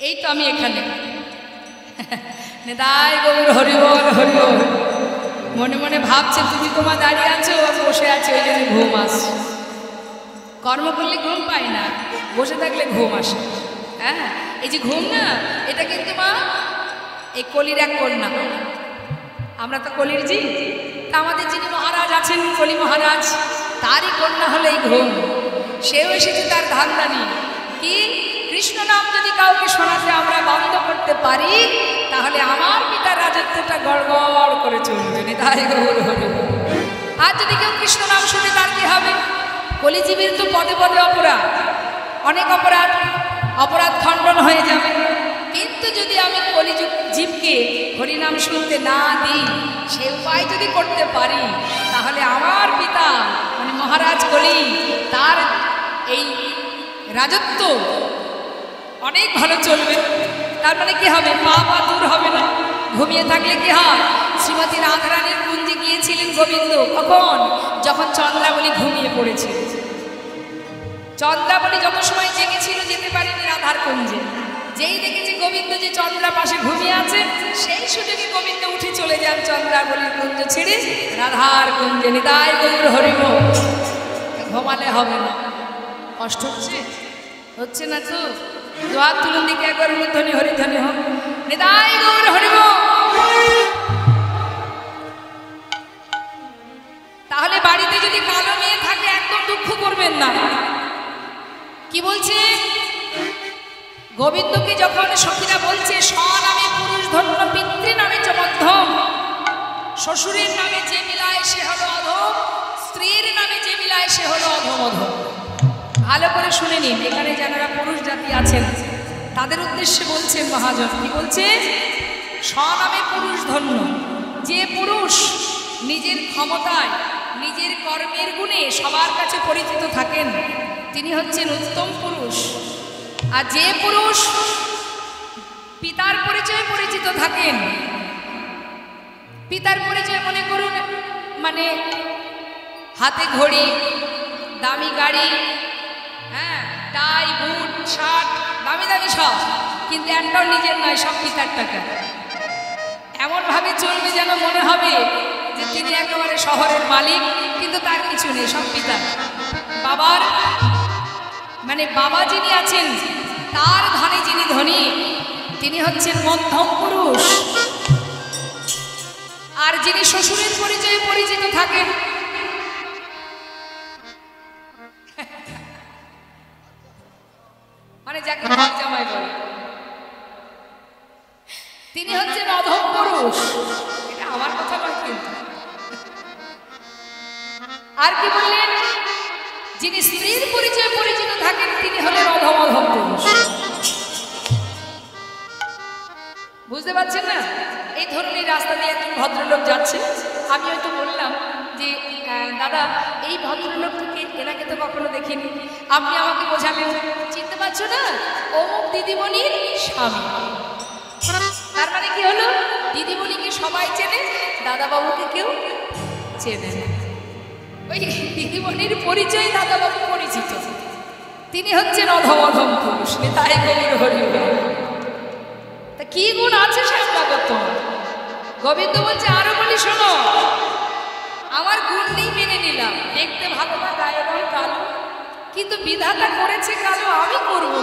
এই তো আমি এখানে, নিতাই গৌর হরি বল হরি বল। মনে মনে ভাবছে তুমি তোমার দাঁড়িয়ে আছো, বসে আছে, ওই জন্য ঘুম আসছে। কর্ম করলে ঘুম পাই না, বসে থাকলে ঘুম আসে। হ্যাঁ, এই যে ঘুম না, এটা কিন্তু মা এই কলির এক কন্যা। আমরা তো কলির জি, তা আমাদের যিনি মহারাজ আছেন, কলি মহারাজ, তারই কন্যা হলো এই ঘুম। সেও এসেছে তার ধান্দা নিয়ে। কি, কৃষ্ণ নাম যদি কাউকে শোনাতে আমরা বন্ধ করতে পারি, তাহলে আমার পিতার রাজত্বটা গড়গড় করে চলবে। নিতাই গৌর হরি বল। আর যদি কেউ কৃষ্ণ নাম শুনে তার কি হবে? কলিজীবীর তো পদে পদে অপরাধ, অনেক অপরাধ, অপরাধ খণ্ডন হয়ে যাবে। কিন্তু যদি আমি কলিযুগ জীবকে হরিনাম শুনতে না দিই, সে উপায় যদি করতে পারি, তাহলে আমার পিতা মানে মহারাজ কলি, তার এই রাজত্ব অনেক ভালো চলবে। তার মানে কি হবে? পাপ আর দূর হবে না। ঘুমিয়ে থাকলে কি হয়? শ্রীমতী রাধারানীর কুঞ্জে গিয়েছিলেন গোবিন্দ। কখন? যখন চন্দ্রাবলী ঘুমিয়ে পড়েছিল। চন্দ্রাবলী যত সময় জেগেছিল, যেতে পারেনি রাধার কুঞ্জে। যেই দেখেছে গোবিন্দ যে চন্দ্রা পাশে ঘুমিয়ে আছে, সেই সুযোগে গোবিন্দ উঠে চলে যান চন্দ্রাবলীর কুঞ্জ ছেড়ে রাধার কুঞ্জে। নিতাই গৌর হরি বল। ঘুমালে হবে না। কষ্ট হচ্ছে? হচ্ছে না তো? দোয়ার তুলুন দিকে একবার ধ্বনি হরিধ্বনি হোক। নিতাই গৌর হরি বল। তাহলে বাড়িতে যদি কালো মেয়ে থাকে, একদম দুঃখ করবেন না। কি বলছে গোবিন্দকে যখন সখীরা বলছে, স্বনামে পুরুষ ধন্য, পিতৃ নামে চ মধ্যম, শ্বশুরের নামে যে মিলায় সে হলো অধম, স্ত্রীর নামে যে মিলায় সে হলো অধম অধম। ভালো করে শুনে নিন, এখানে যারা পুরুষ জাতি আছেন তাদের উদ্দেশ্যে বলছেন মহাজন। কি বলছে? স্বনামে পুরুষ ধন্য, যে পুরুষ নিজের ক্ষমতায় নিজের কর্মের গুণে সবার কাছে পরিচিত থাকেন তিনি হচ্ছেন উত্তম পুরুষ। আর যে পুরুষ পিতার পরিচয়ে পরিচিত থাকেন, পিতার পরিচয় মনে করুন মানে হাতে ঘড়ি, দামি গাড়ি, হ্যাঁ টাই বুট শার্ট দামি দামি সব, কিন্তু একটাও নিজের নয়, সব পিতার টাকা। এমনভাবে চলবে যেন মনে হবে যে তিনি একেবারে শহরের মালিক, কিন্তু তার কিছু নেই, সব পিতার। বাবার মানে বাবা যিনি আছেন তার ধনে যিনি ধনী তিনি হচ্ছেন মধ্যম পুরুষ। আর যিনি শ্বশুরের পরিচয়ে পরিচিত থাকেন মানে যাকে ঘর জামাই বলে তিনি হচ্ছেন অধম পুরুষ। এটা আমার কথা নয় কিন্তু। আর কি বললেন, যিনি স্ত্রীর পরিচয়ে পরিচিত থাকেন তিনি হলেন অধম পুরুষ। বুঝতে পারছেন না? এই ধরুন এই রাস্তা দিয়ে একজন ভদ্রলোক যাচ্ছে, আমি হয়তো বললাম যে দাদা এই ভদ্রলোককে, এনাকে তো কখনো দেখিনি, আপনি আমাকে বোঝালেন চিনতে পারছো না, অমুক দিদিমণির স্বামী। তার মানে কি হলো, দিদিমণিকে সবাই চেনে, দাদাবাবুকে কেউ চেনে না। ওই দিদিমণির পরিচয় দাদাবাবু পরিচিত, তিনি হচ্ছেন অধম পুরুষ। তাই গৌর হরি তা কি গুণ আছে শ্যামবাগত? গোবিন্দ বলছে আরো বলি শোনো, আমার গুণ নেই মেনে নিলাম, দেখতে ভালো না, গায়ের রং কালো, কিন্তু বিধাতা করেছে কালো, আমি করবো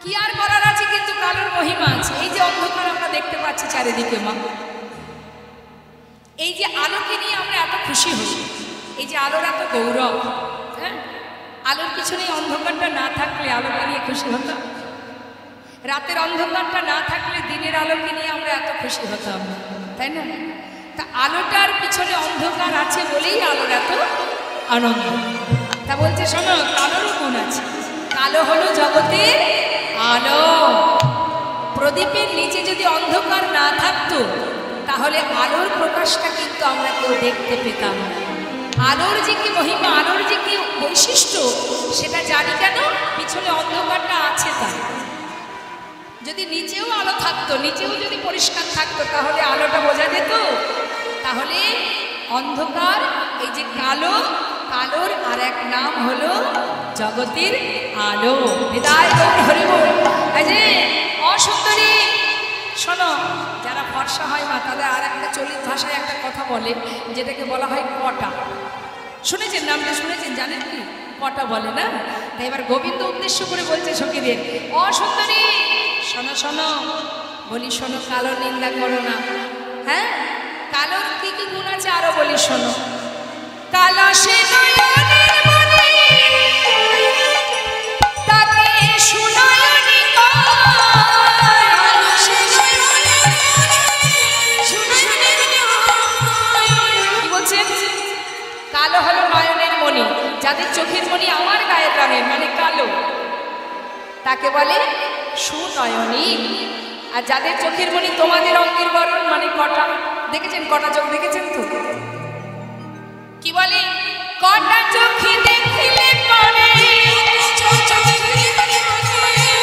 কি আর করার আছে, কিন্তু কালোর মহিমা আছে। এই যে অন্ধকার আমরা দেখতে পাচ্ছি চারিদিকে মা, এই যে আলোকে নিয়ে আমরা এত খুশি হই, এই যে আলোর এত গৌরব, হ্যাঁ আলোর পিছনে অন্ধকারটা না থাকলে আলোকে নিয়ে খুশি হতাম, রাতের অন্ধকারটা না থাকলে দিনের আলোকে নিয়ে আমরা এত খুশি হতাম, তাই না? তা আলোটার পিছনে অন্ধকার আছে বলেই আলোর এত আনন্দ। তা বলছে শোনো, কালোরও গুণ আছে। কালো হলো জগতের আলো। প্রদীপের নিচে যদি অন্ধকার না থাকতো তাহলে আলোর প্রকাশটা কিন্তু আমরা কেউ দেখতে পেতাম না। আলোর যে কি মহিমা, আলোর যে কি বৈশিষ্ট্য সেটা জানি কেন, পিছনে অন্ধকারটা আছে তাই। যদি নিচেও আলো থাকতো, নিচেও যদি পরিষ্কার থাকতো তাহলে আলোটা বোঝা যেত। তাহলে অন্ধকার এই যে কালো, কালোর আর এক নাম হলো জগতের আলো। বিদায় হরি বল। এই যে অসুন্দরী শোনো, যারা ফর্সা হয় মা তাদের আর একটা চলিত ভাষায় একটা কথা বলে যেটাকে বলা হয় কটা। শুনেছেন নামটা, শুনেছেন, জানেন কি কটা বলে না? তাই এবার গোবিন্দ উদ্দেশ্য করে বলছে সখীদের, অসুন্দরী শোনো শোনো, বলি শোনো, কালো নিন্দা করো না। হ্যাঁ কালোর কি কি গুণ আছে আরো বলি শোনো। কালা সে নয়নের মণি, তাকে সুনয়নী কি বলছেন? কালো হলো নয়নের মণি, যাদের চোখের মণি আমার গায়ের রঙের মানে কালো, তাকে বলে সুনয়নী। আর যাদের চোখের মণি তোমাদের অঙ্গের বরণ মানে কটা, দেখেছেন কটা চোখ দেখেছেন তো? কি বলে? কটা চোখে দেখিলে পরে,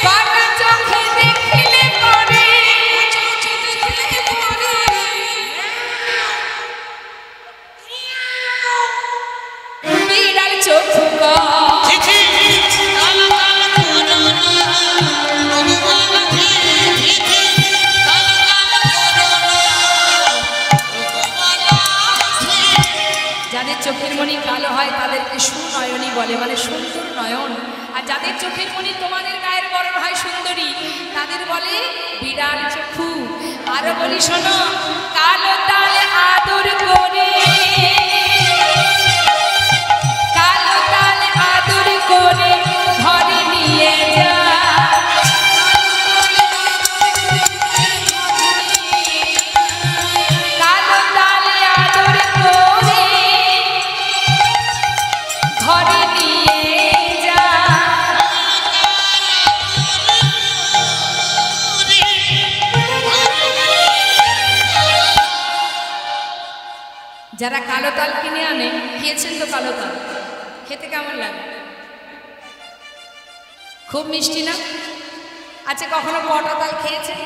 কটা চোখে দেখিলে পরে, বিড়াল চোখ চোখের মণি কালো হয় তাদেরকে সুনয়নী বলে, মানে সুন্দর নয়ন। আর যাদের চোখের মণি তোমাদের গায়ের বরণ হয় সুন্দরী, তাদের বলে বিড়াল চক্ষু। আরো বলি শোনো, কালো তালে আদর করে, কালো তালে আদর করে ঘরে নিয়ে যা, কালো তালে আদর করে ঘরে নিয়ে যা। যারা কালো তাল কিনে আনে, খেয়েছেন তো কালো তাল? খেতে কেমন লাগে? খুব মিষ্টি না? আচ্ছা, কখনো পটা তাল খেয়েছেন?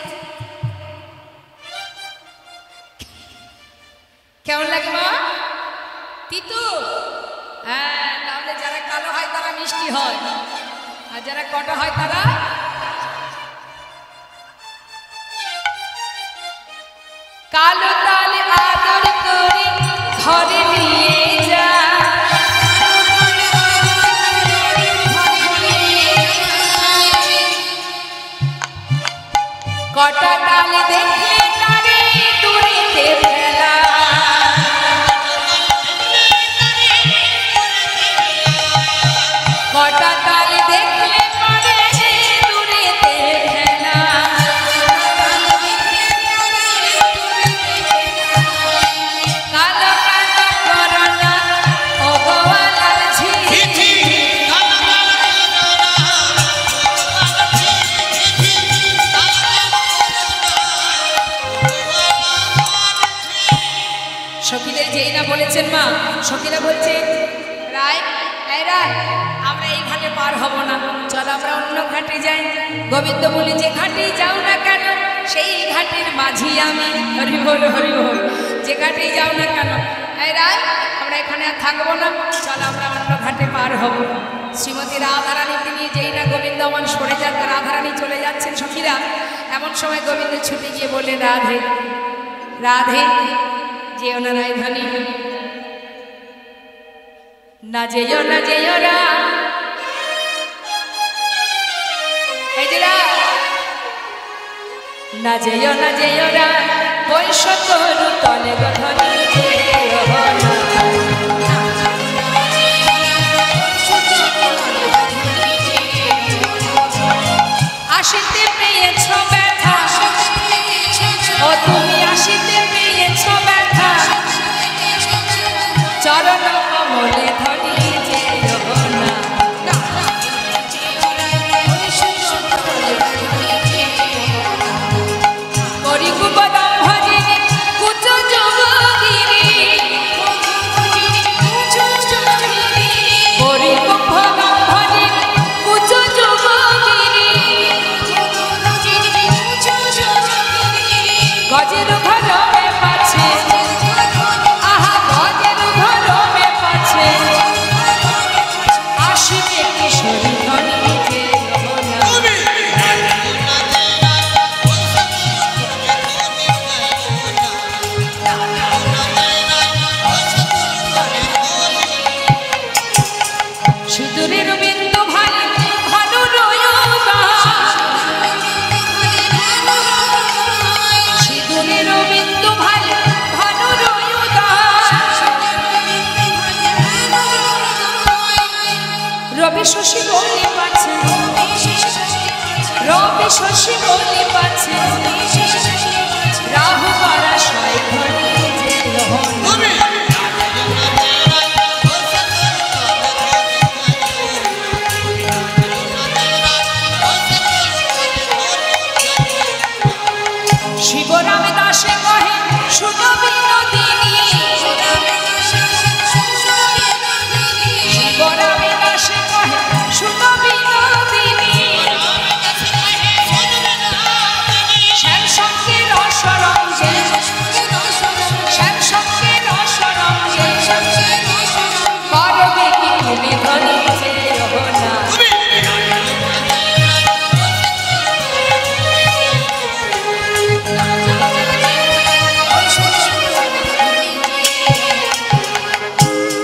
কেমন লাগে মা? তিতো? হ্যাঁ, তাহলে যারা কালো হয় তারা মিষ্টি হয়, আর যারা কটা হয় তারা কালো তালে আদর করে ঘরে নিয়ে যা, কটা তালে দেখলে তারে দূরেতে ফেলা, কটা তালে দেখলে পারে দূরেতে ফেলা, কালো কালো করোনা ও গোয়ালার ঝি, সখীদের যেই না বলেছেন মা, সখীরা বলছে রায়, এই রায়, আমরা এই ঘাটে পার হব না, চল আমরা অন্য ঘাটে যাই। গোবিন্দ বলি, যে ঘাটে যাও না কেন সেই ঘাটের মাঝি আমি, হরি বল হরি বল, যে ঘাটেই যাও না কেন, এই রায় আমরা এখানে আর থাকবো না, চল আমরা অন্য ঘাটে পার হব। শ্রীমতী রাধারানীকে নিয়ে যেই না গোবিন্দ আমার সরে যান, রাধারানী চলে যাচ্ছেন সখীরা, এমন সময় গোবিন্দ ছুটে গিয়ে বলে, রাধে রাধে, যেও না রায়ধানী, না যেও না যেও রা, এই যে না যেও না যেও রা, বৈশ তরু তলে গধনি যেও না, আসিতে পেয়েছ ব্যথা, ও তুমি আসিতে পেয়েছ ব্যথা, চরণ কমলে ধনি যেও না, করি কুপদম ভজিনি কুচ যোগগিরি, করি কুপদম ভজিনি কুচ যোগগিরি, গজের ঘরমে পাছে, আহা গজের ঘরমে পাছে, আসিবে কিশোরী ধনি যেও না, সিঁদুরের বিন্দু ভালে ভানু রয়োগা, সিঁদুরের বিন্দু ভালে ভানু রয়োগা, রবি শশী বলি পাছে, রবি শশী বলি পাছে, রাহু পরাশয় ধনি যেও না, শিবরামে দাসে কহে শুনো বিনোদিনী, শিবরামে দাসে কহে শুনো বিনোদিনী, শ্যাম সঙ্গে রসরঙ্গে, শ্যাম সঙ্গে রসরঙ্গে, করবে কি তুমি ধনি যেও না,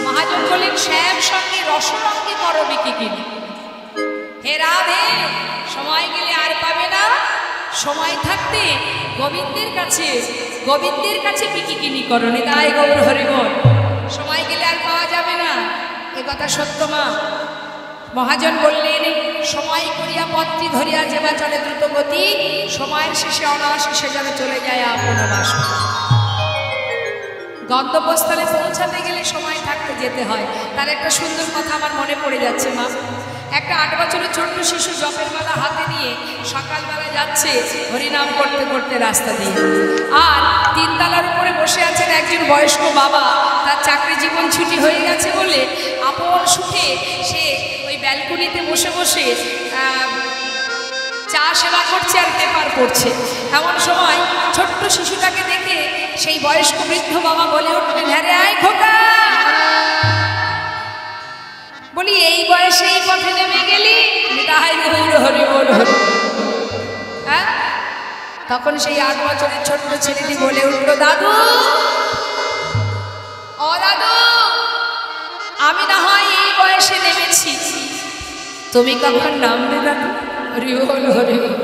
মহাজন বলেন শ্যাম সঙ্গে রসরঙ্গে করবে কি কিনি, হে রাধে সময় গেলে আর পাবে না, সময় থাকতে গোবিন্দের কাছে বিকিকিনি করো, নিতাই গৌর হরিবল, সময় গেলে আর পাওয়া যাবে না, এ কথা সত্য মা। মহাজন বললেন, সময় করিয়া পত্রী ধরিয়া যেবা চলে দ্রুত গতি, সময়ের শেষে অনায়াসে যেন চলে যায় আপন বাস। গন্তব্যস্থলে পৌঁছাতে গেলে সময় থাকতে যেতে হয়। তার একটা সুন্দর কথা আমার মনে পড়ে যাচ্ছে মা। একটা 8 বছরের ছোট্ট শিশু জপের মালা হাতে নিয়ে সকালবেলা যাচ্ছে হরিনাম করতে করতে রাস্তা দিয়ে, আর 3 তলার উপরে বসে আছেন একজন বয়স্ক বাবা, তার চাকরি জীবন ছুটি হয়ে গেছে বলে আপন সুখে সে ওই ব্যালকনিতে বসে বসে চা সেবা করছে আর পেপার পড়ছে। এমন সময় ছোট্ট শিশুটাকে দেখে সেই বয়স্ক বৃদ্ধ বাবা বলে উঠলেন, হ্যাঁ রে আয় খোকা, বলি এই বয়সে এই পথে নেমে গেলি? হ্যাঁ, তখন সেই 8 বছরের ছোট্ট ছেলেটি বলে উঠল, দাদু, ও দাদু, আমি না হয় এই বয়সে নেমেছি, তুমি কখন নামবে দাদু? হরি বল হরি বল।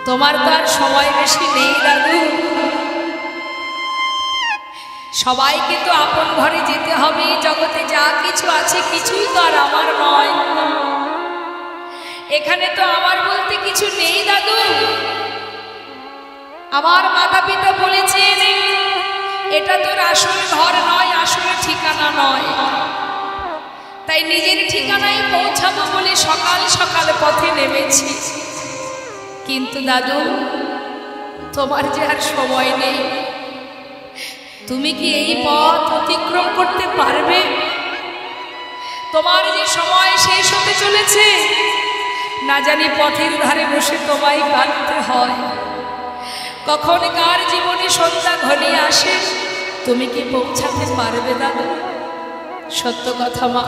তোমার তো আর সময় বেশি নেই দাদু, সবাইকে তো আপন ঘরে যেতে হবে, জগতে যা কিছু আছে কিছুই তো আর আমার নয়, এখানে তো আমার বলতে কিছু নেই দাদু। আমার মাতা পিতা বলেছেন এটা তোর আসল ঘর নয়, আসল ঠিকানা নয়, তাই নিজের ঠিকানায় পৌঁছাবো বলে সকাল সকাল পথে নেমেছি। কিন্তু দাদু, তোমার যে আর সময় নেই, তুমি কি এই পথ অতিক্রম করতে পারবে? তোমার যে সময় শেষ হতে চলেছে, না জানি পথের ধারে বসে তোমায় কাঁদতে হয়, কখন কার জীবনে সন্ধ্যা ঘনিয়ে আসে, তুমি কি পৌঁছাতে পারবে দাদু? সত্য কথা মা।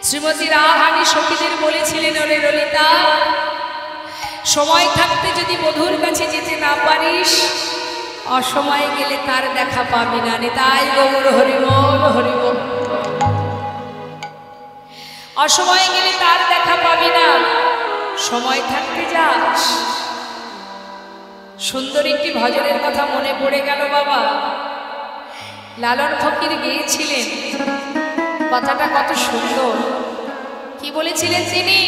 শ্রীমতী রাহানি সখীদের বলেছিলেন, ওরে ললিতা, সময় থাকতে যদি বধূর কাছে যেতে না পারিস, অসময়ে গেলে তার দেখা পাবি না। তাই গৌর হরি বল হরি বল। অসময়ে গেলে তার দেখা পাবি না, সময় থাকতে যাস। সুন্দর একটি ভজনের কথা মনে পড়ে গেল বাবা, লালন ফকির গেয়েছিলেন, কথাটা কত সুন্দর। কি বলেছিলেন তিনি?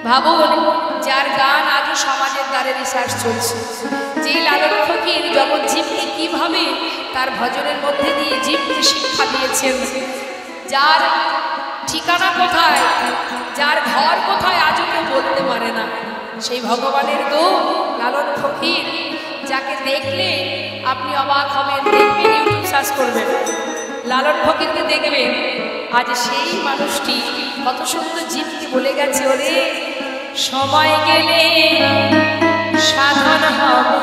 ভাবুন, যার গান আজও সমাজের দ্বারে রিসার্চ চলছে, যে লালন ফকির জগৎ জীবকে কিভাবে তার ভজনের মধ্যে দিয়ে জীবকে শিক্ষা দিয়েছেন, যার ঠিকানা কোথায়, যার ঘর কোথায় আজও কেউ বলতে পারে না, সেই ভগবানের দূত লালন ফকির, যাকে দেখলে আপনি অবাক হবেন। দেখবেন, ইউটিউব সার্চ করবেন, লালন ফকিরকে দেখবেন। আজ সেই মানুষটি কত সুন্দর জীবকে বলে গেছে, ওরে সময় গেলে সাধন হবে।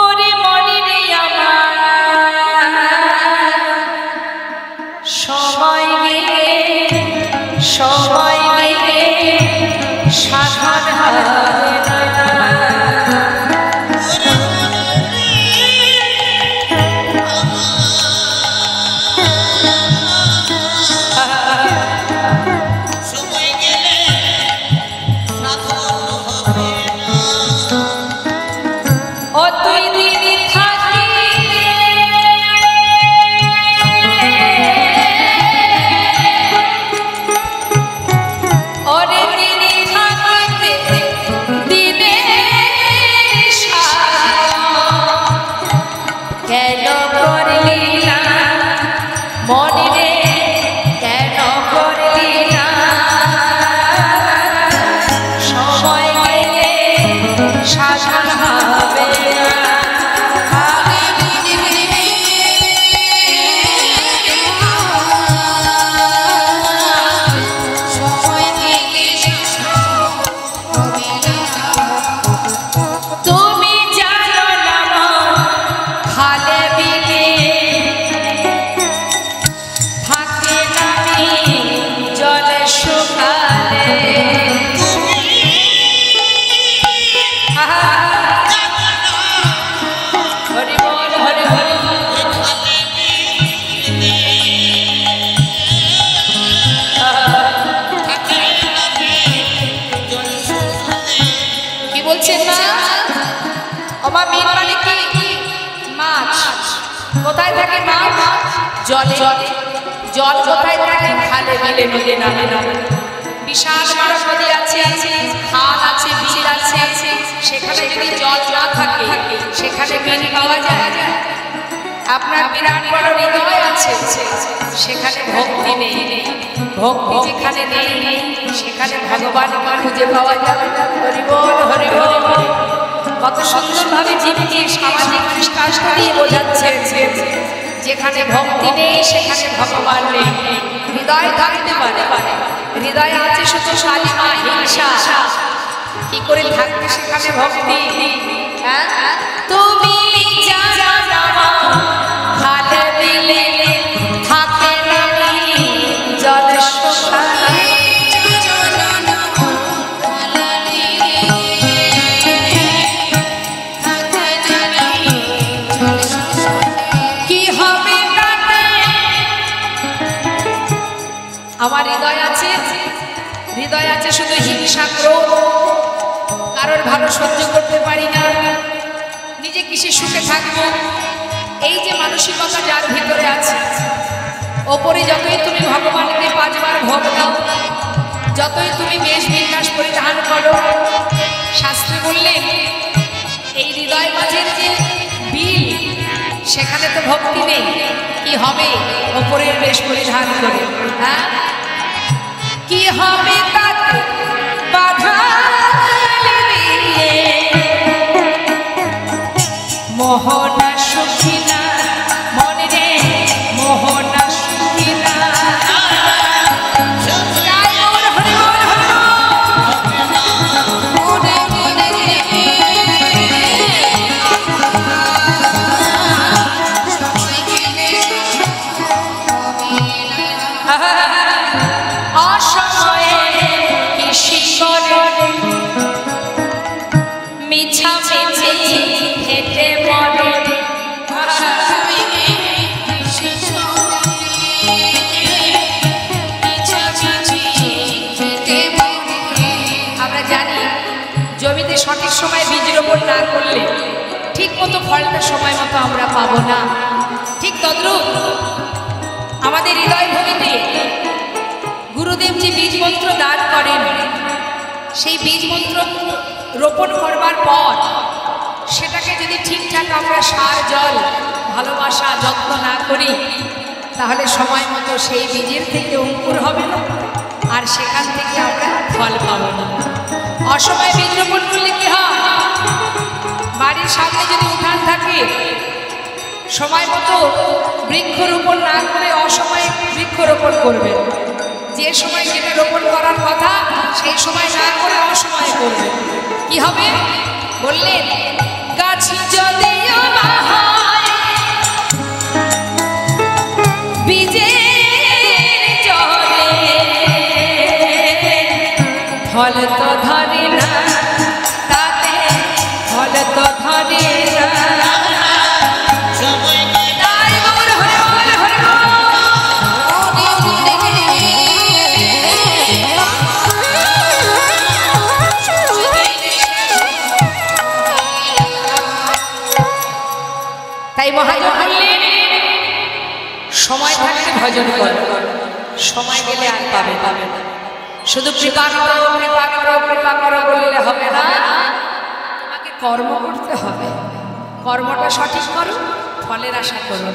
ওরে মনে নেই আমার, সময় গেলে সময় গেলে সাধন হবে না। কোথায় থাকে মাছ? জলে। জল কোথায় থাকে? খালে বিলে নদী নামে নামে। বিশাল বড় নদী আছে, খাল আছে, বিল আছে, সেখানে যদি জল না থাকে সেখানে বিল পাওয়া যায়? আপনার বিরাট বড় হৃদয় আছে, আছে সেখানে ভক্তি নেই, ভক্তি যেখানে নেই সেখানে ভগবানকে খুঁজে পাওয়া যাবে না। হরি বল হরি বল। কত সুন্দরভাবে জীবকে সামাজিক দৃষ্টান্ত দিয়ে বোঝাচ্ছেন, যেখানে ভক্তি নেই সেখানে ভগবান নেই। হৃদয় থাকতে পারে, হৃদয়ে আছে শুধু শালীমা হিংসা, কি করে থাকবে সেখানে ভক্তি? হ্যাঁ, তুমি যারা হাল দিলে থাকে নামি জল শোষায়। কি হবে তাতে? আমার হৃদয় আছে, হৃদয় আছে শুধু হিংসা ক্রোধ, কারোর ভালো সহ্য করতে পারি না, নিজে কিসে সুখে থাকবো, এই যে মানসিকতা যার ভিতরে আছে, ওপরে যতই তুমি ভগবানকে 5 বার ভোগ দাও, যতই তুমি বেশ বিন্যাস পরিধান করো, শাস্ত্রে বললে এই হৃদয় মাঝের যে বিল সেখানে তো ভক্তি নেই। কি হবে ওপরের বেশ পরিধান করে? হ্যাঁ, কি হবে তাতে? বাধা মোহনা সুখিনা মনে রে, মোহনা সুখিনা। অসময়ে কৃষি করে মিছা মিছি হেঁটে মরে। আমরা জানি জমিতে সঠিক সময় বীজ রোপণ না করলে ঠিক মতো ফলটা সময় মতো আমরা পাবো না। ঠিক তদ্রূপ আমাদের হৃদয় ভূমিতে গুরুদেব যে বীজ মন্ত্র দান করেন, সেই বীজ মন্ত্র রোপণ করবার পর সেটাকে যদি ঠিকঠাক আমরা সার জল ভালোবাসা যত্ন না করি, তাহলে সময় মতো সেই বীজের থেকে অঙ্কুর হবে না, আর সেখান থেকে আমরা ফল পাব না। অসময়ে বীজ রোপণ করলে কি হয়? বাড়ির সামনে যদি উঠান থাকে, সময় মতো বৃক্ষরোপণ না করে অসময়ে বৃক্ষরোপণ করবে। যে সময় যেটা রোপণ করার কথা সেই সময় না করে অসময়ে করবে, কি হবে? বললেন গাছ যদিও বা হয় বীজের জলে, ফল তো ধরে না, তাতে ফল তো ধরে না। তাই মহাজন বললেন সময় থাকতে ভজন কর, সময় গেলে আর পাবে পাবে না। শুধু কৃপা করো কৃপা করো কৃপা করো বললে হবে না, তোমাকে কর্ম করতে হবে। কর্মটা সঠিক করো, ফলের আশা করো,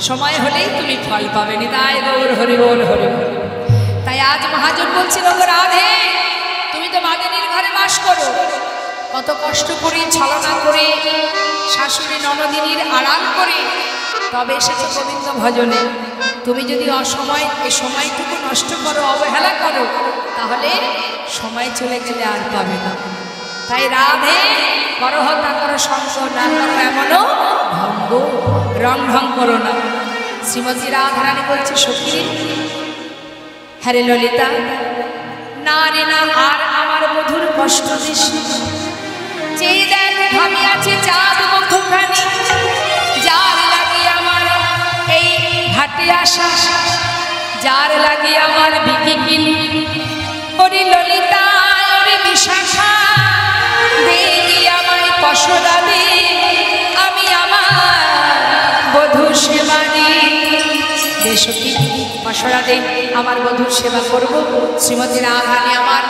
সময় হলেই তুমি ফল পাবে। নিতাই গৌর হরি বল হরি বল। তাই আজ মহাজন বলছিল, রাধে তুমি তো বাদিনীর ঘরে বাস করো, কত কষ্ট করে ছলনা করে শাশুড়ি ননদিনীর আড়াল করে তবে এসেছে গোবিন্দ ভজনে। তুমি যদি অসময় এ সময়টুকু নষ্ট করো, অবহেলা করো, তাহলে সময় চলে গেলে আর পাবে না। তাই রাধে করহ তা করো সঙ্গ, না করো এমনও ভঙ্গ, রং ঢং করো না। শ্রীমতী রাধারানী বলছে, সখী হ্যারে ললিতা, না রে না আর আমার মধুর কষ্ট দিস, যেই দেখ ভাবি আছে চাঁদ মুখখানি, যার লাগে আমার এই ঘাটে আসা, যার লাগে আমার বিকিকিনি। ওরে ললিতা ওরে বিশাখা, দেখি আমায় পশরা দে, আমি আমার বধূ সেবা দিই। দেশকি পশরা দে, আমার বধূর সেবা করব। শ্রীমতী রাধারানী আমার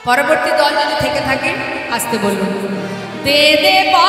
পরবর্তী দল যদি থেকে থাকে আসতে বলুন। দে দে বা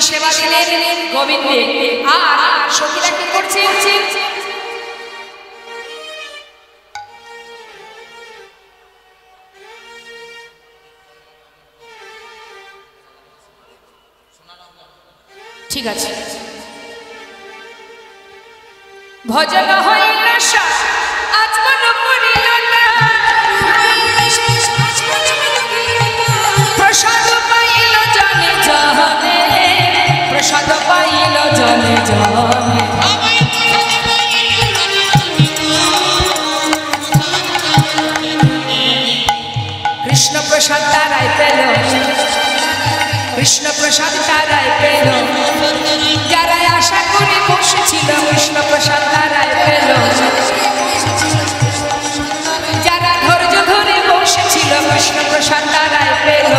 সেবা দিলেন গোবিন্দে। আর সখীরা কি করছে? ঠিক আছে। ভজন হইল আজমন করিল না, প্রসাদ পাইল জনে জনে, প্রসাদ পাইল জনে জনে। কৃষ্ণ প্রসাদ তারাই পেল, কৃষ্ণ প্রসাদ তারাই পেল, যারা আশা করে বসেছিল কৃষ্ণ প্রসাদ তারাই পেল, যারা ধৈর্য ধরে বসেছিল কৃষ্ণ প্রসাদ তারাই পেল।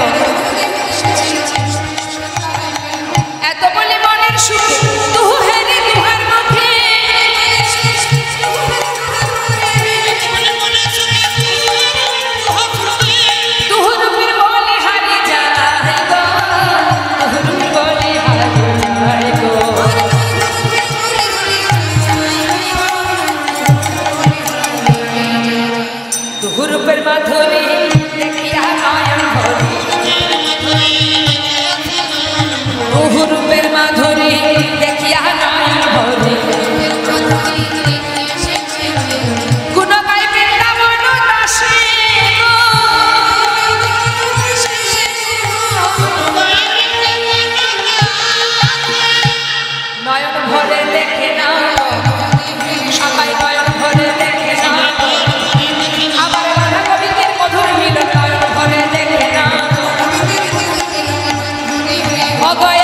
এত বলে মনের সুখে তুহু হেরে দুহার মুখে, তুহুরূপের বলে হারে যায় গো, তুহুরূপের বলে হারে যায় গো। তুহুরূপের মাধুরী দেখিয়া নয়ন ভরে, তুহুরূপের মাধুরী দেখিয়া নয়ন ভরে, গুণ গাই বৃন্দাবন দাসে গো, নয়ন ভরে দেখে না সবাই, নয়ন ভরে দেখে না, আবার রাধা গোবিন্দের মধুর মিলন নয়ন ভরে দেখে না। অগয়া